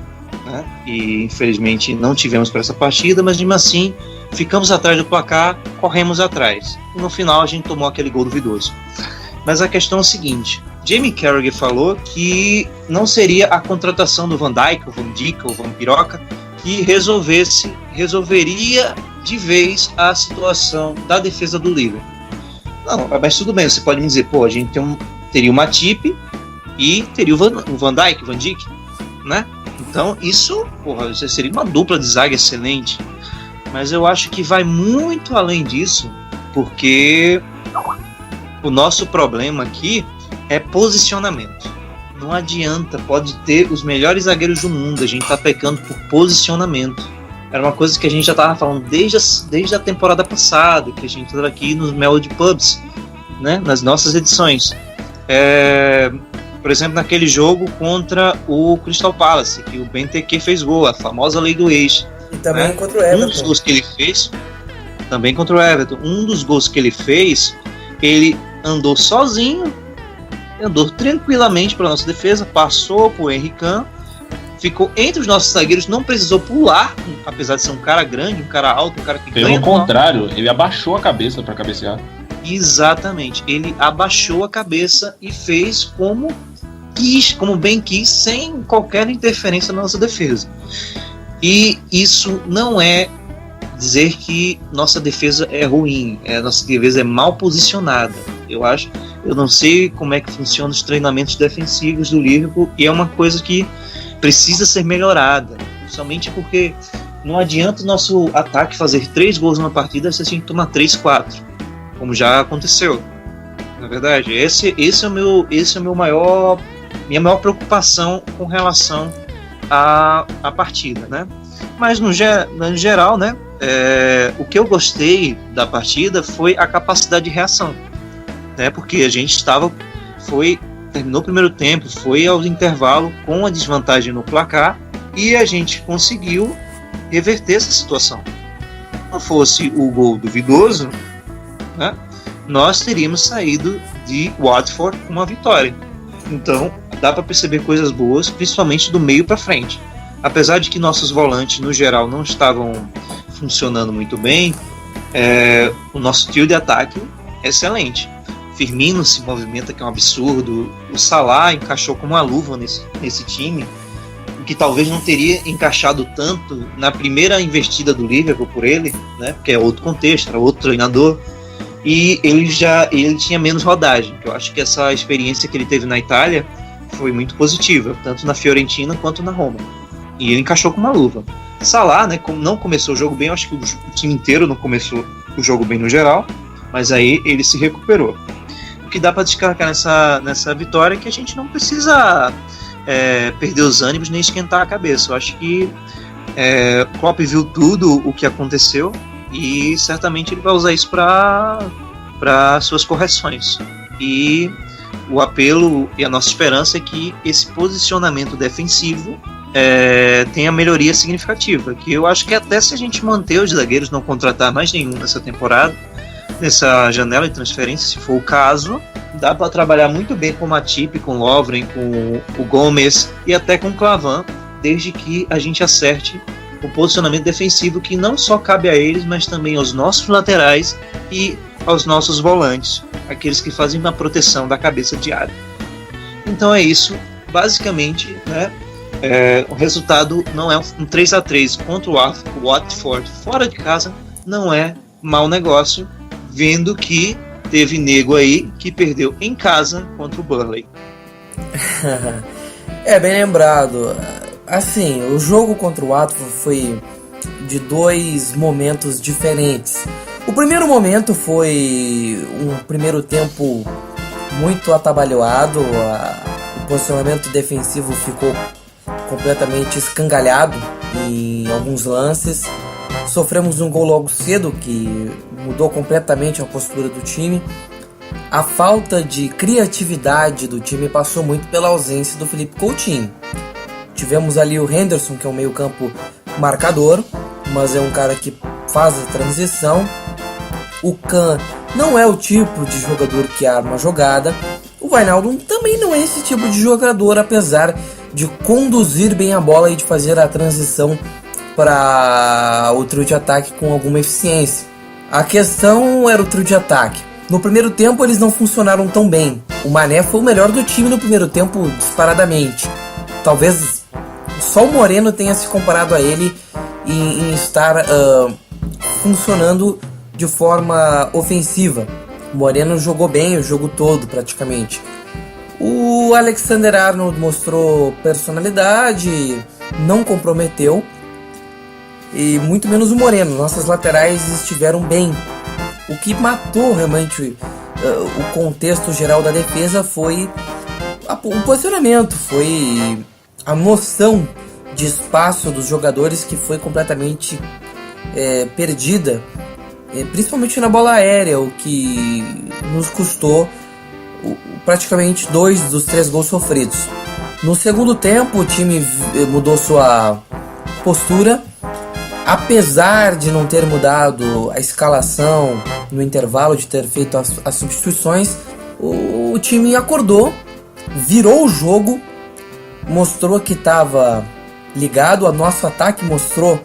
né? E infelizmente não tivemos para essa partida, mas mesmo assim ficamos atrás do placar, corremos atrás. E no final a gente tomou aquele gol duvidoso. Mas a questão é a seguinte: Jamie Carragher falou que não seria a contratação do Van Dijk, ou Van Dijk, ou Van Piroca, que resolveria de vez a situação da defesa do Liverpool. Não, mas tudo bem, você pode me dizer, a gente teria o Matip e teria o Van Dijk, né? Então isso seria uma dupla de zaga excelente. Mas eu acho que vai muito além disso, porque o nosso problema aqui é posicionamento. Não adianta, pode ter os melhores zagueiros do mundo, a gente tá pecando por posicionamento. Era uma coisa que a gente já tava falando desde a temporada passada, que a gente estava aqui nos Melody Pubs, né, nas nossas edições. Por exemplo, naquele jogo contra o Crystal Palace, que o Benteke fez gol, a famosa lei do ex. E também contra o Everton. Um dos gols que ele fez, também contra o Everton, um dos gols que ele fez, ele andou sozinho, andou tranquilamente para nossa defesa, passou pro Henry Can, ficou entre os nossos zagueiros, não precisou pular, apesar de ser um cara grande, um cara alto, um cara que ganha. Pelo contrário, ele abaixou a cabeça para cabecear. Exatamente, ele abaixou a cabeça e fez como quis, como bem quis, sem qualquer interferência na nossa defesa. E isso não é dizer que nossa defesa é ruim, nossa defesa é mal posicionada. Eu não sei como é que funcionam os treinamentos defensivos do Liverpool, e é uma coisa que precisa ser melhorada, somente porque não adianta o nosso ataque fazer 3 gols numa partida se a gente tomar 3, 4, como já aconteceu. Na verdade, esse é minha maior preocupação com relação à partida, né? Mas no geral, né, o que eu gostei da partida foi a capacidade de reação, né? Porque a gente terminou o primeiro tempo, foi ao intervalo com a desvantagem no placar e a gente conseguiu reverter essa situação. Se não fosse o gol duvidoso, né, nós teríamos saído de Watford com uma vitória. Então dá para perceber coisas boas, principalmente do meio para frente. Apesar de que nossos volantes no geral não estavam funcionando muito bem, o nosso trio de ataque é excelente. Firmino se movimenta, que é um absurdo. O Salah encaixou como uma luva nesse time, que talvez não teria encaixado tanto na primeira investida do Liverpool por ele, né? Porque é outro contexto, era outro treinador. E ele tinha menos rodagem. Eu acho que essa experiência que ele teve na Itália foi muito positiva, tanto na Fiorentina quanto na Roma. E ele encaixou com uma luva. Salah, né, não começou o jogo bem, eu acho que o time inteiro não começou o jogo bem no geral, mas aí ele se recuperou. O que dá para destacar nessa vitória é que a gente não precisa perder os ânimos nem esquentar a cabeça. Eu acho que Klopp viu tudo o que aconteceu e certamente ele vai usar isso para suas correções. E o apelo e a nossa esperança é que esse posicionamento defensivo tenha melhoria significativa, que eu acho que até se a gente manter os zagueiros, não contratar mais nenhum nessa temporada, nessa janela de transferência, se for o caso, dá para trabalhar muito bem com o Matip, com o Lovren, com o Gomes e até com o Klavan, desde que a gente acerte o posicionamento defensivo que não só cabe a eles, mas também aos nossos laterais e aos nossos volantes, aqueles que fazem a proteção da cabeça de área. Então é isso, basicamente, né? O resultado não é um 3-3 contra o Watford fora de casa, não é mau negócio, vendo que teve nego aí que perdeu em casa contra o Burnley. Bem lembrado. Assim, o jogo contra o Watford foi de dois momentos diferentes. O primeiro momento foi um primeiro tempo muito atabalhoado, o posicionamento defensivo ficou completamente escangalhado em alguns lances. Sofremos um gol logo cedo que mudou completamente a postura do time. A falta de criatividade do time passou muito pela ausência do Philippe Coutinho. Tivemos ali o Henderson, que é um meio-campo marcador, mas é um cara que faz a transição. O Can não é o tipo de jogador que arma a jogada. O Wijnaldum também não é esse tipo de jogador, apesar de conduzir bem a bola e de fazer a transição para o trio de ataque com alguma eficiência. A questão era o trio de ataque. No primeiro tempo eles não funcionaram tão bem. O Mané foi o melhor do time no primeiro tempo disparadamente. Talvez só o Moreno tenha se comparado a ele em estar funcionando de forma ofensiva. O Moreno jogou bem o jogo todo praticamente. O Alexander-Arnold mostrou personalidade, não comprometeu, e muito menos o Moreno. Nossas laterais estiveram bem. O que matou realmente o contexto geral da defesa foi o posicionamento, foi a noção de espaço dos jogadores que foi completamente perdida, principalmente na bola aérea, o que nos custou praticamente 2 dos 3 gols sofridos. No segundo tempo o time mudou sua postura, apesar de não ter mudado a escalação no intervalo, de ter feito as substituições. O time acordou, virou o jogo, mostrou que estava ligado. O nosso ataque mostrou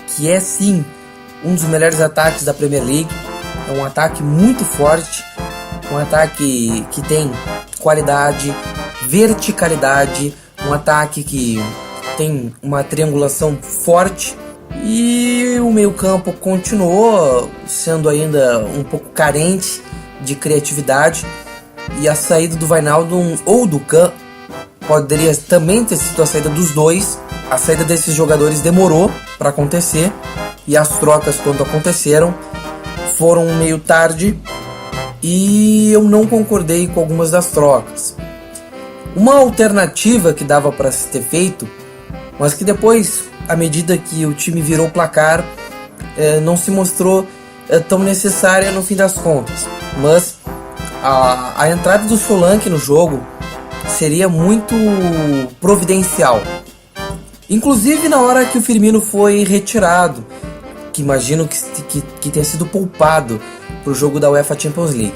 que é sim um dos melhores ataques da Premier League. É um ataque muito forte, um ataque que tem qualidade, verticalidade, um ataque que tem uma triangulação forte. E o meio-campo continuou sendo ainda um pouco carente de criatividade, e a saída do Wijnaldum ou do Can poderia também ter sido a saída dos dois. A saída desses jogadores demorou para acontecer, e as trocas, quando aconteceram, foram meio tarde, e eu não concordei com algumas das trocas. Uma alternativa que dava para se ter feito, mas que depois, à medida que o time virou o placar, não se mostrou tão necessária no fim das contas. Mas a entrada do Solanke no jogo seria muito providencial. Inclusive na hora que o Firmino foi retirado, que imagino que tenha sido poupado para o jogo da UEFA Champions League.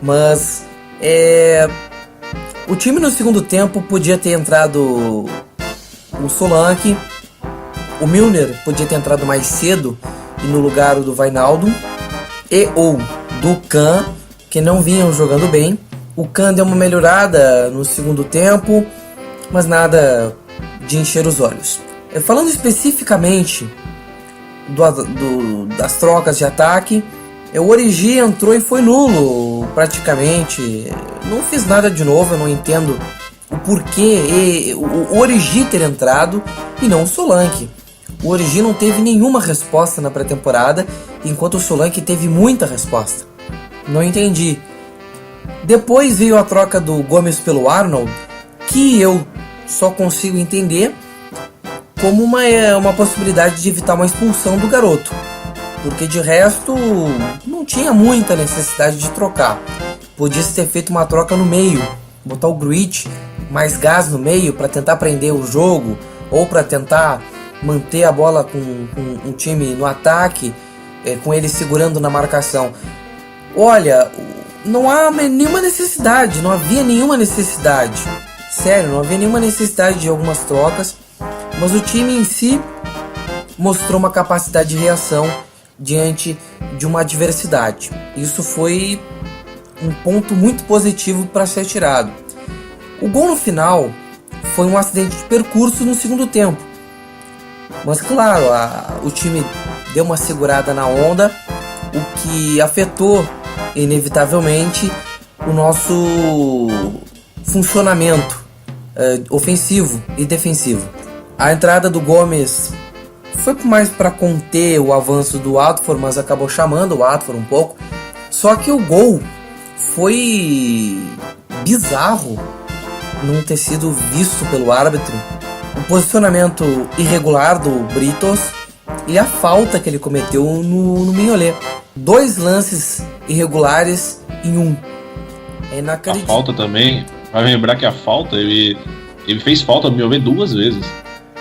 Mas o time no segundo tempo podia ter entrado o Solanke, o Milner podia ter entrado mais cedo e no lugar do Wijnaldum e ou do Can, que não vinham jogando bem. O Can deu uma melhorada no segundo tempo, mas nada de encher os olhos. Falando especificamente das trocas de ataque, o Origi entrou e foi nulo praticamente. Não fiz nada de novo, eu não entendo o porquê o Origi ter entrado e não o Solanke. O Origi não teve nenhuma resposta na pré-temporada, enquanto o Solanke teve muita resposta. Não entendi. Depois veio a troca do Gomes pelo Arnold, que eu só consigo entender como uma possibilidade de evitar uma expulsão do garoto, porque de resto não tinha muita necessidade de trocar. Podia-se ter feito uma troca no meio, botar o Gruitch, mais gás no meio para tentar prender o jogo, ou para tentar manter a bola com o time no ataque, com ele segurando na marcação. Olha, não há nenhuma necessidade, não havia nenhuma necessidade. Sério, não havia nenhuma necessidade de algumas trocas, mas o time em si mostrou uma capacidade de reação diante de uma adversidade. Isso foi um ponto muito positivo para ser tirado. O gol no final foi um acidente de percurso no segundo tempo. Mas claro, o time deu uma segurada na onda, o que afetou inevitavelmente o nosso funcionamento ofensivo e defensivo. A entrada do Gomes foi mais para conter o avanço do Watford, mas acabou chamando o Watford um pouco. Só que o gol foi bizarro não ter sido visto pelo árbitro. O posicionamento irregular do Britos e a falta que ele cometeu no Mignolet. 2 lances irregulares em um. É inacreditável. A falta também, vai lembrar que a falta, ele fez falta no Mignolet 2 vezes.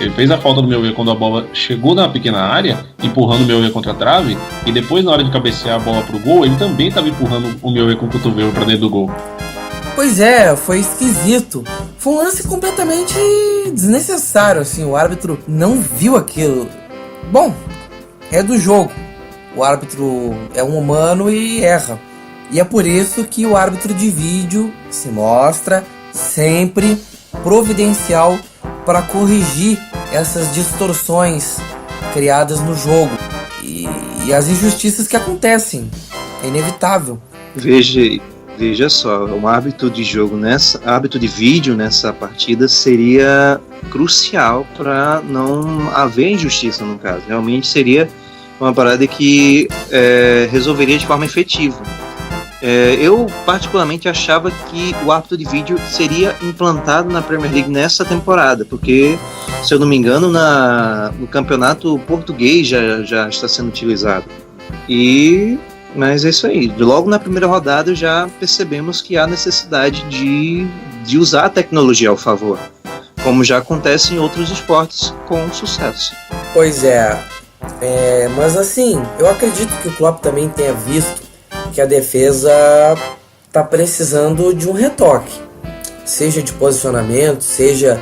Ele fez a falta do Mignolet quando a bola chegou na pequena área, empurrando o Mignolet contra a trave, e depois, na hora de cabecear a bola pro gol, ele também estava empurrando o Mignolet com o cotovelo para dentro do gol. Pois é, foi esquisito. Foi um lance completamente desnecessário, assim, o árbitro não viu aquilo. Bom, é do jogo. O árbitro é um humano e erra. E é por isso que o árbitro de vídeo se mostra sempre providencial para corrigir essas distorções criadas no jogo e as injustiças que acontecem. É inevitável. Veja só, um árbitro de jogo árbitro de vídeo nessa partida seria crucial para não haver injustiça no caso. Realmente seria uma parada que resolveria de forma efetiva. Eu particularmente achava que o árbitro de vídeo seria implantado na Premier League nessa temporada, porque, se eu não me engano, no campeonato português já está sendo utilizado. Mas é isso aí, logo na primeira rodada já percebemos que há necessidade de usar a tecnologia ao favor, como já acontece em outros esportes com sucesso. Pois é, mas assim, eu acredito que o Klopp também tenha visto que a defesa está precisando de um retoque, seja de posicionamento, seja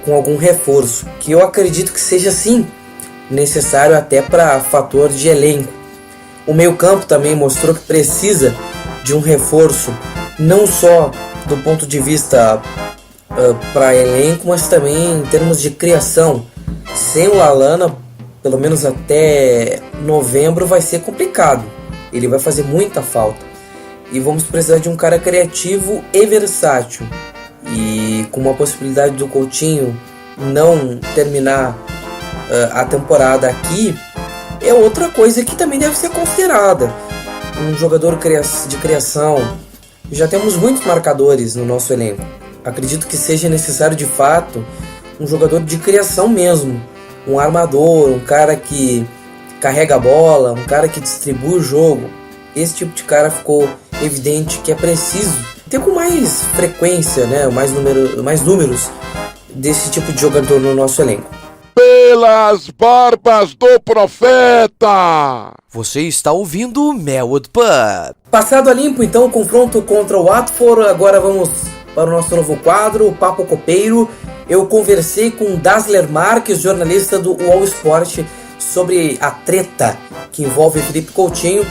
com algum reforço, que eu acredito que seja sim necessário até para fator de elenco. O meio-campo também mostrou que precisa de um reforço, não só do ponto de vista para elenco, mas também em termos de criação. Sem o Lallana, pelo menos até novembro, vai ser complicado. Ele vai fazer muita falta. E vamos precisar de um cara criativo e versátil. E com uma possibilidade do Coutinho não terminar a temporada aqui, é outra coisa que também deve ser considerada. Um jogador de criação. Já temos muitos marcadores no nosso elenco. Acredito que seja necessário de fato um jogador de criação mesmo. Um armador, um cara que carrega a bola, um cara que distribui o jogo. Esse tipo de cara ficou evidente que é preciso ter com mais frequência, né, mais números desse tipo de jogador no nosso elenco. Pelas barbas do profeta! Você está ouvindo o Melwood Pub. Passado a limpo, então, o confronto contra o Watford. Agora vamos para o nosso novo quadro, o Papo Copeiro. Eu conversei com Dassler Marques, jornalista do UOL Sport, sobre a treta que envolve Felipe Coutinho.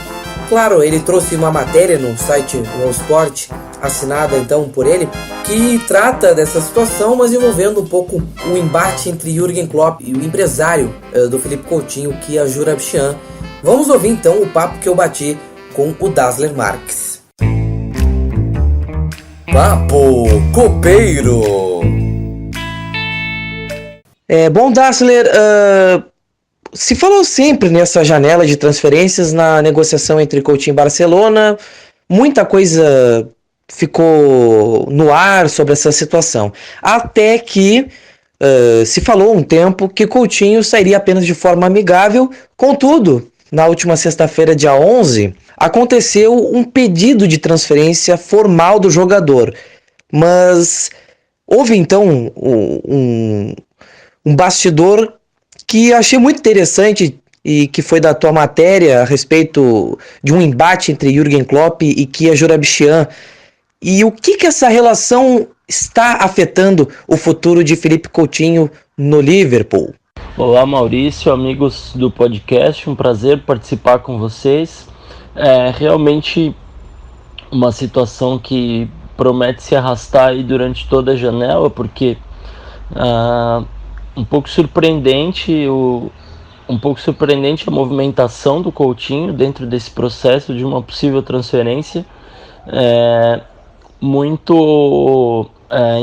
Claro, ele trouxe uma matéria no site UOL Sport, assinada então por ele, que trata dessa situação, mas envolvendo um pouco o embate entre Jürgen Klopp e o empresário do Felipe Coutinho, que é a Jura Bicham. Vamos ouvir então o papo que eu bati com o Dassler Marques. Papo Copeiro. Bom, Dassler, se falou sempre nessa janela de transferências na negociação entre Coutinho e Barcelona. Muita coisa ficou no ar sobre essa situação. Até que se falou um tempo que Coutinho sairia apenas de forma amigável. Contudo, na última sexta-feira, dia 11, aconteceu um pedido de transferência formal do jogador. Mas houve então um bastidor que achei muito interessante e que foi da tua matéria a respeito de um embate entre Jürgen Klopp e Kia Joorabchian. E o que essa relação está afetando o futuro de Felipe Coutinho no Liverpool? Olá Maurício, amigos do podcast, um prazer participar com vocês. É realmente uma situação que promete se arrastar aí durante toda a janela, porque um pouco surpreendente a movimentação do Coutinho dentro desse processo de uma possível transferência, muito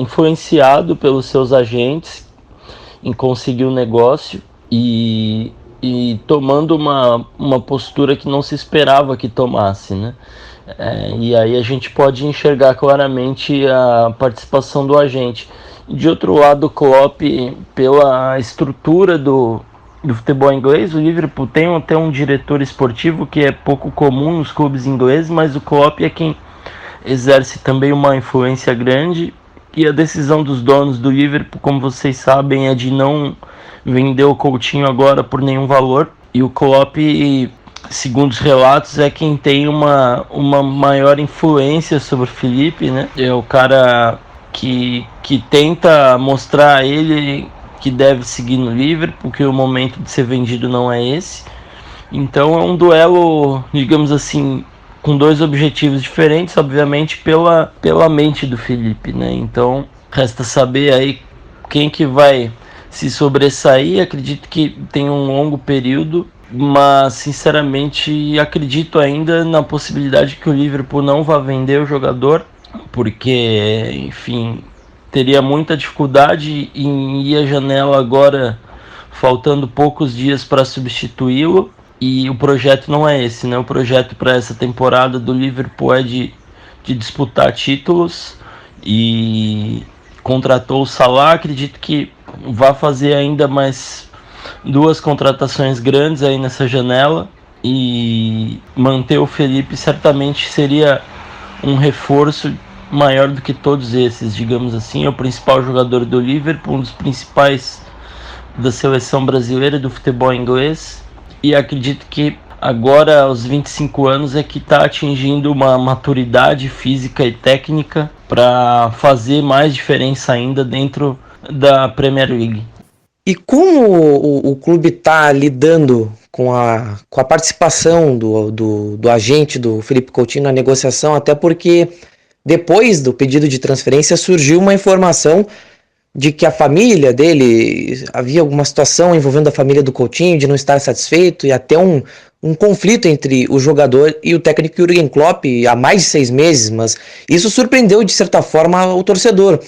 influenciado pelos seus agentes em conseguir o negócio e tomando uma postura que não se esperava que tomasse, né? E aí a gente pode enxergar claramente a participação do agente. De outro lado, o Klopp, pela estrutura do futebol inglês, o Liverpool tem até um diretor esportivo que é pouco comum nos clubes ingleses, mas o Klopp é quem exerce também uma influência grande. E a decisão dos donos do Liverpool, como vocês sabem, é de não vender o Coutinho agora por nenhum valor. E o Klopp, segundo os relatos, é quem tem uma maior influência sobre o Felipe, né? É o cara que tenta mostrar a ele que deve seguir no Liverpool, que o momento de ser vendido não é esse. Então é um duelo, digamos assim, com dois objetivos diferentes, obviamente pela mente do Felipe, né? Então resta saber aí quem que vai se sobressair. Acredito que tem um longo período, mas sinceramente acredito ainda na possibilidade que o Liverpool não vá vender o jogador, porque, enfim, teria muita dificuldade em ir à janela agora, faltando poucos dias para substituí-lo. E o projeto não é esse, né? O projeto para essa temporada do Liverpool é de disputar títulos, e contratou o Salah. Acredito que vai fazer ainda mais 2 contratações grandes aí nessa janela, e manter o Felipe certamente seria um reforço maior do que todos esses, digamos assim. É o principal jogador do Liverpool, um dos principais da seleção brasileira do futebol inglês. E acredito que agora, aos 25 anos, é que está atingindo uma maturidade física e técnica para fazer mais diferença ainda dentro da Premier League. E como o clube está lidando com a participação do agente do Felipe Coutinho na negociação, até porque depois do pedido de transferência surgiu uma informação de que a família dele, havia alguma situação envolvendo a família do Coutinho, de não estar satisfeito, e até um conflito entre o jogador e o técnico Jürgen Klopp há mais de 6 meses, mas isso surpreendeu de certa forma o torcedor.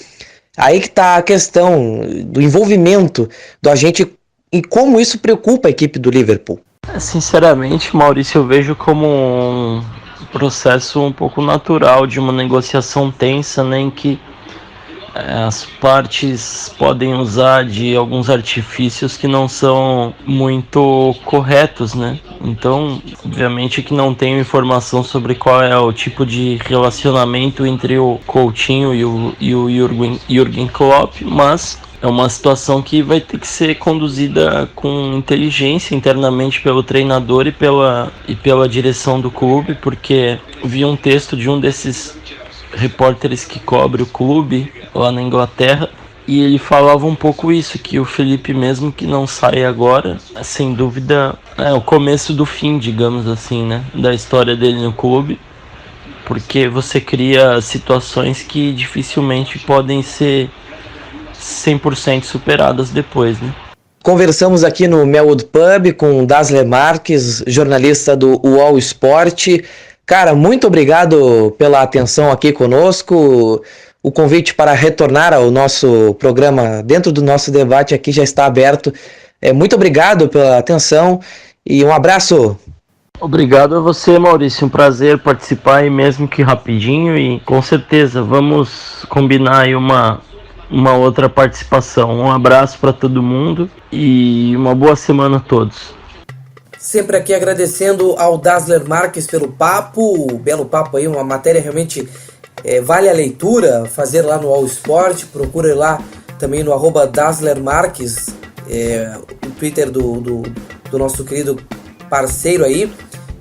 Aí que está a questão do envolvimento do agente e como isso preocupa a equipe do Liverpool. Sinceramente, Maurício, eu vejo como um processo um pouco natural de uma negociação tensa, né, em que as partes podem usar de alguns artifícios que não são muito corretos, né? Então, obviamente que não tenho informação sobre qual é o tipo de relacionamento entre o Coutinho e o Jürgen Klopp, mas é uma situação que vai ter que ser conduzida com inteligência internamente pelo treinador e pela direção do clube, porque vi um texto de um desses repórteres que cobre o clube lá na Inglaterra, e ele falava um pouco isso, que o Felipe, mesmo que não saia agora, sem dúvida é o começo do fim, digamos assim, né, da história dele no clube, porque você cria situações que dificilmente podem ser 100% superadas depois, né. Conversamos aqui no Melwood Pub com Dasler Marques, jornalista do UOL Sport. Cara, muito obrigado pela atenção aqui conosco. O convite para retornar ao nosso programa dentro do nosso debate aqui já está aberto. Muito obrigado pela atenção e um abraço. Obrigado a você, Maurício. Um prazer participar, e mesmo que rapidinho, e com certeza vamos combinar aí uma outra participação. Um abraço para todo mundo e uma boa semana a todos. Sempre aqui agradecendo ao Dasler Marques pelo papo, belo papo aí, uma matéria realmente vale a leitura, fazer lá no All Sport, procura lá também no @DaslerMarques, o Twitter do nosso querido parceiro aí.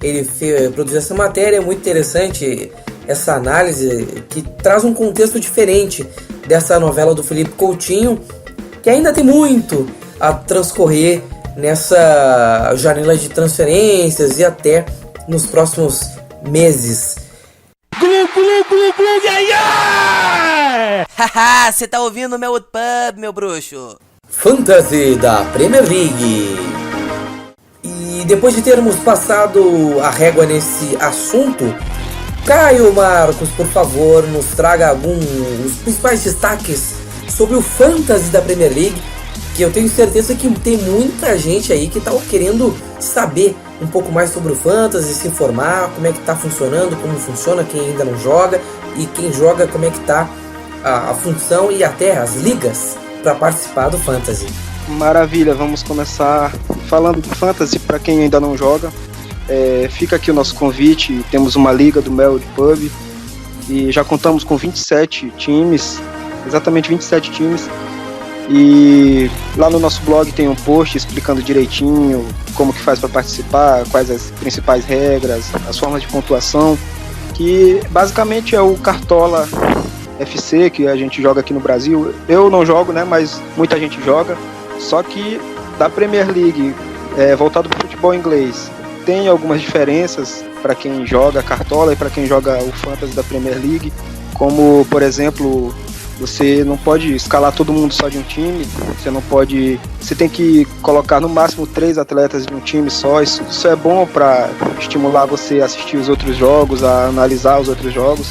Ele produziu essa matéria, muito interessante essa análise, que traz um contexto diferente dessa novela do Felipe Coutinho, que ainda tem muito a transcorrer nessa janela de transferências e até nos próximos meses. Haha, você tá ouvindo o Melwood Pub, meu bruxo? Fantasy da Premier League. E depois de termos passado a régua nesse assunto, Caio Marcos, por favor, nos traga alguns principais destaques sobre o Fantasy da Premier League, que eu tenho certeza que tem muita gente aí que tá querendo saber um pouco mais sobre o Fantasy, se informar, como é que tá funcionando, como funciona, quem ainda não joga, e quem joga, como é que tá a função e até as ligas para participar do Fantasy. Maravilha, vamos começar falando do Fantasy para quem ainda não joga. Fica aqui o nosso convite, temos uma liga do Melwood Pub e já contamos com 27 times, exatamente 27 times, e lá no nosso blog tem um post explicando direitinho como que faz para participar, quais as principais regras, as formas de pontuação, que basicamente é o Cartola FC que a gente joga aqui no Brasil. Eu não jogo, né, mas muita gente joga, só que da Premier League, voltado para o futebol inglês, tem algumas diferenças para quem joga Cartola e para quem joga o Fantasy da Premier League, como, por exemplo, você não pode escalar todo mundo só de um time, você tem que colocar no máximo 3 atletas de um time só. Isso é bom para estimular você a assistir os outros jogos, a analisar os outros jogos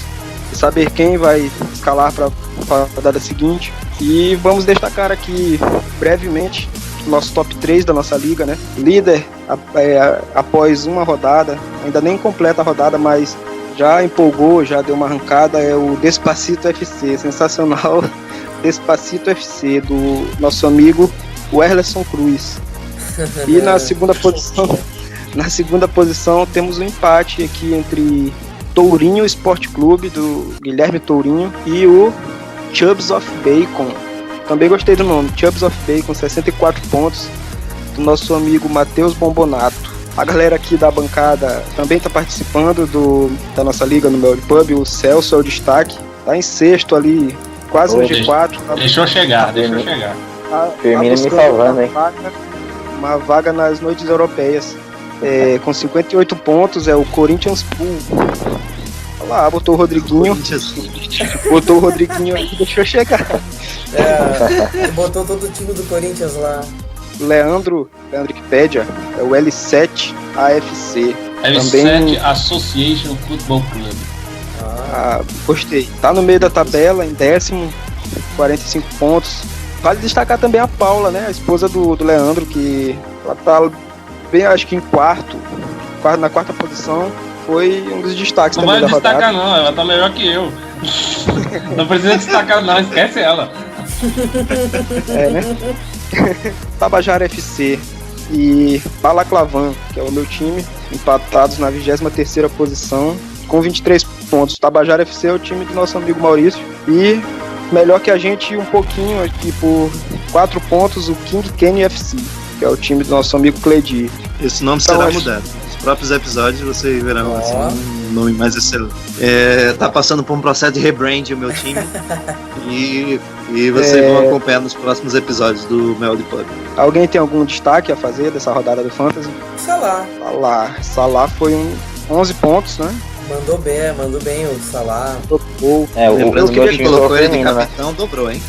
e saber quem vai escalar para a rodada seguinte. E vamos destacar aqui brevemente nosso top 3 da nossa liga, né? Líder após uma rodada, ainda nem completa a rodada, mas já empolgou, já deu uma arrancada, é o Despacito FC, sensacional. Despacito FC, do nosso amigo Werlerson Cruz. E na segunda posição temos um empate aqui entre Tourinho Esporte Clube, do Guilherme Tourinho, e o Chubbs of Bacon. Também gostei do nome, Chubbs of Bacon, 64 pontos, do nosso amigo Matheus Bombonato. A galera aqui da bancada também está participando da nossa liga no Melwood Pub. O Celso é o destaque, tá em sexto ali, quase no G4. Deixou chegar. Firmino me salvando, hein? Uma vaga nas noites europeias. Com 58 pontos é o Corinthians Pool. Olha lá, botou o Rodriguinho. Botou o Rodriguinho aí, deixou chegar. Botou todo o time do Corinthians lá. Leandro Wikipédia, é o L7 AFC. L7 também... Association Football Club. Gostei. Tá no meio da tabela, em 10º, 45 pontos. Vale destacar também a Paula, né? A esposa do Leandro, que ela tá bem, acho que em na quarta posição. Foi um dos destaques não também da rodada. Não vai destacar não, ela tá melhor que eu. Não precisa destacar não, esquece ela. Né? Tabajara FC e Balaclavan, que é o meu time, empatados na 23ª posição com 23 pontos. Tabajara FC é o time do nosso amigo Maurício e melhor que a gente um pouquinho aqui por 4 pontos o King Kenny FC, que é o time do nosso amigo Cledi. Esse nome será mudado. Nos próprios episódios você verá um nome mais excelente. Tá passando por um processo de rebrand o meu time e vocês vão acompanhar nos próximos episódios do Melwood Pub. Alguém tem algum destaque a fazer dessa rodada do Fantasy? Salah foi 11 pontos, né? Mandou bem o Salah. Lembrando que ele colocou ele de capitão, dobrou, hein?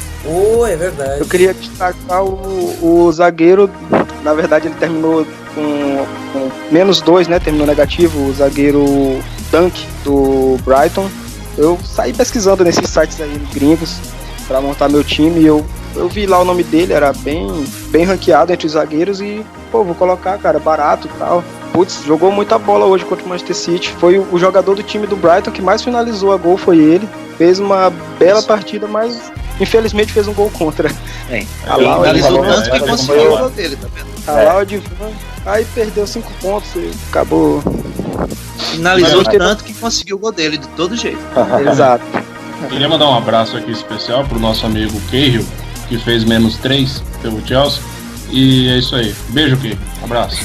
É verdade. Eu queria destacar o zagueiro. Na verdade ele terminou com -2, né? Terminou negativo, o zagueiro Dunk do Brighton. Eu saí pesquisando nesses sites aí gringos pra montar meu time e eu vi lá o nome dele, era bem ranqueado entre os zagueiros e, vou colocar, cara, barato e tal. Putz, jogou muita bola hoje contra o Manchester City. Foi o jogador do time do Brighton que mais finalizou a gol, foi ele. Fez uma bela partida, mas infelizmente fez um gol contra. Finalizou tanto que conseguiu o gol dele, tá vendo? Aí perdeu 5 pontos e acabou. Finalizou tanto que conseguiu o gol dele, de todo jeito. Exato. Queria mandar um abraço aqui especial pro nosso amigo Cahill, que fez -3 pelo Chelsea. E é isso aí. Beijo, Cahill. Abraço.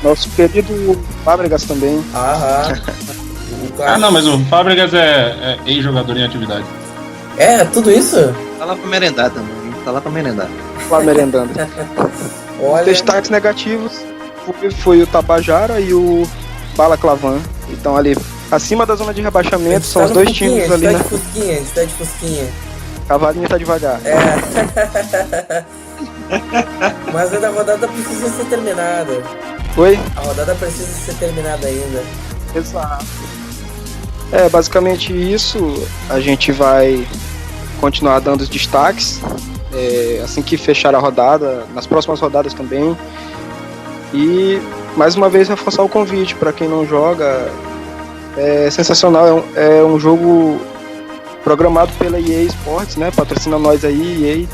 Nosso querido Fábregas também. Não, mas o Fábregas é ex-jogador em atividade. Tudo isso? Tá lá pra merendar também. Tá lá pra merendar. Lá merendando. Olha, Destaques negativos foi o Tabajara e o Balaclavan. Então ali, acima da zona de rebaixamento, são os dois times ali, né? A gente tá de fusquinha. Cavalinho tá devagar. Mas a rodada precisa ser terminada. Oi? A rodada precisa ser terminada ainda. Exato. Basicamente isso. A gente vai continuar dando os destaques assim que fechar a rodada, nas próximas rodadas também. E mais uma vez reforçar o convite para quem não joga. É sensacional, é um jogo programado pela EA Sports, né? Patrocina nós aí, EA.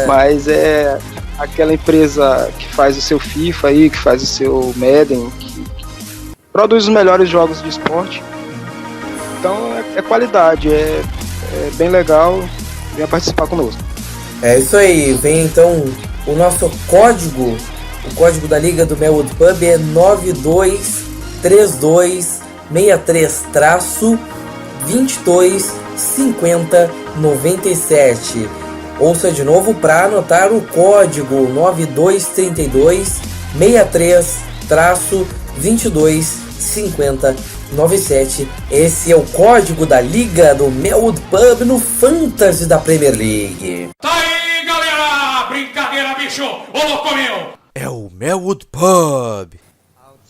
Mas é aquela empresa que faz o seu FIFA aí, que faz o seu Madden, que produz os melhores jogos de esporte. Então é qualidade, é bem legal. Venha participar conosco. É isso aí, vem então o nosso código. O código da Liga do Melwood Pub é 923263-225097. Ouça de novo para anotar o código 9232-63-225097. Esse é o código da Liga do Melwood Pub no Fantasy da Premier League. Tá aí, galera! Brincadeira, bicho! Ô, louco meu! É o Melwood Pub.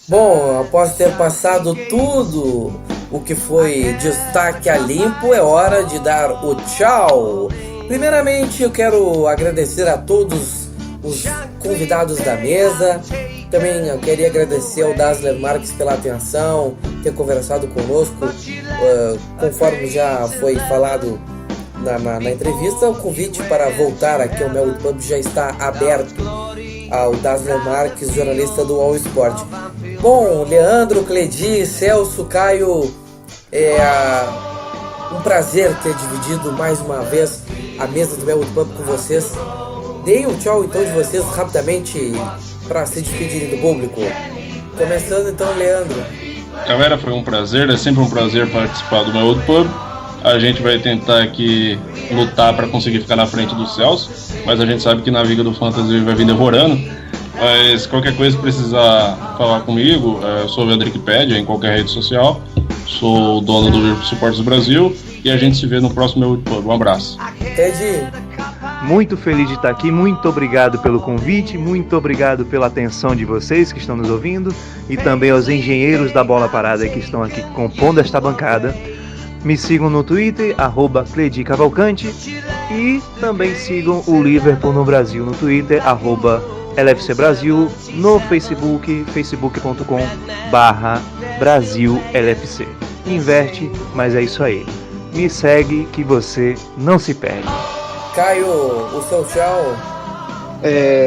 Bom, após ter passado tudo o que foi destaque a limpo, é hora de dar o tchau. Primeiramente, eu quero agradecer a todos os convidados da mesa. Também eu queria agradecer ao Dazzler Marques pela atenção, ter conversado conosco. Conforme já foi falado na entrevista, o convite para voltar aqui ao Melwood Pub já está aberto ao Dazzler Marques, jornalista do All Sport. Bom, Leandro, Cledi, Celso, Caio, um prazer ter dividido mais uma vez a mesa do Melwood Pub com vocês. Deem um tchau então de vocês rapidamente para se despedirem do público. Começando então, Leandro. Galera, foi um prazer, é sempre um prazer participar do Melwood Pub. A gente vai tentar aqui lutar para conseguir ficar na frente do Celso, mas a gente sabe que na Liga do Fantasy vai vir devorando. Mas qualquer coisa precisar falar comigo, eu sou o Vendrickpedia em qualquer rede social, sou o dono do Suportes do Brasil e a gente se vê no próximo Melwood Pub. Um abraço. Ted. Muito feliz de estar aqui, muito obrigado pelo convite, muito obrigado pela atenção de vocês que estão nos ouvindo e também aos engenheiros da bola parada que estão aqui compondo esta bancada. Me sigam no Twitter, @ClediCavalcante, e também sigam o Liverpool no Brasil no Twitter, @LFC Brasil, no Facebook, facebook.com/BrasilLFC. Inverte, mas é isso aí. Me segue que você não se perde. Caio, o seu tchau.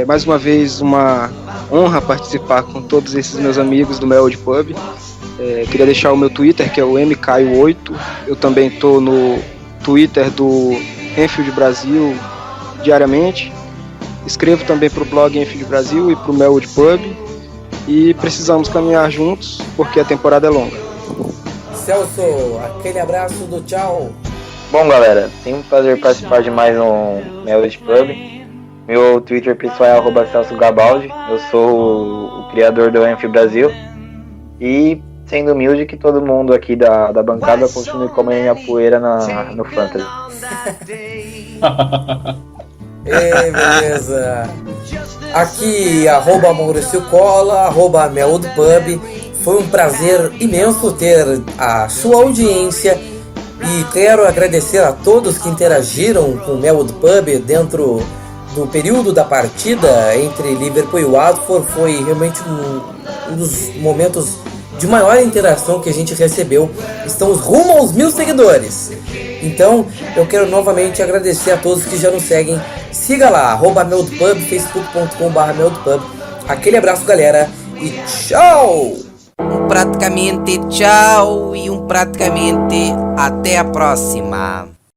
Mais uma vez, uma honra participar com todos esses meus amigos do Melwood Pub. Queria deixar o meu Twitter, que é o mcaio8. Eu também estou no Twitter do Enfield Brasil diariamente. Escrevo também para o blog Enfield Brasil e para o Melwood Pub. E precisamos caminhar juntos, porque a temporada é longa. Celso, aquele abraço do tchau. Bom, galera, sempre um prazer participar de mais um Melwood Pub. Meu Twitter pessoal é @CelsoGabaldi. Eu sou o criador do Enfield Brasil. E sendo humilde que todo mundo aqui da bancada continue comendo a poeira no Fantasy. Beleza. Aqui, Maurício Cola, Melwood Pub. Foi um prazer imenso ter a sua audiência e quero agradecer a todos que interagiram com o Melwood Pub dentro do período da partida entre Liverpool e Watford. Foi realmente um dos momentos de maior interação que a gente recebeu. Estamos rumo aos 1000 seguidores. Então, eu quero novamente agradecer a todos que já nos seguem. Siga lá, Melwood Pub, facebook.com/Melwood Pub. Aquele abraço, galera, e tchau! Praticamente tchau e praticamente até a próxima.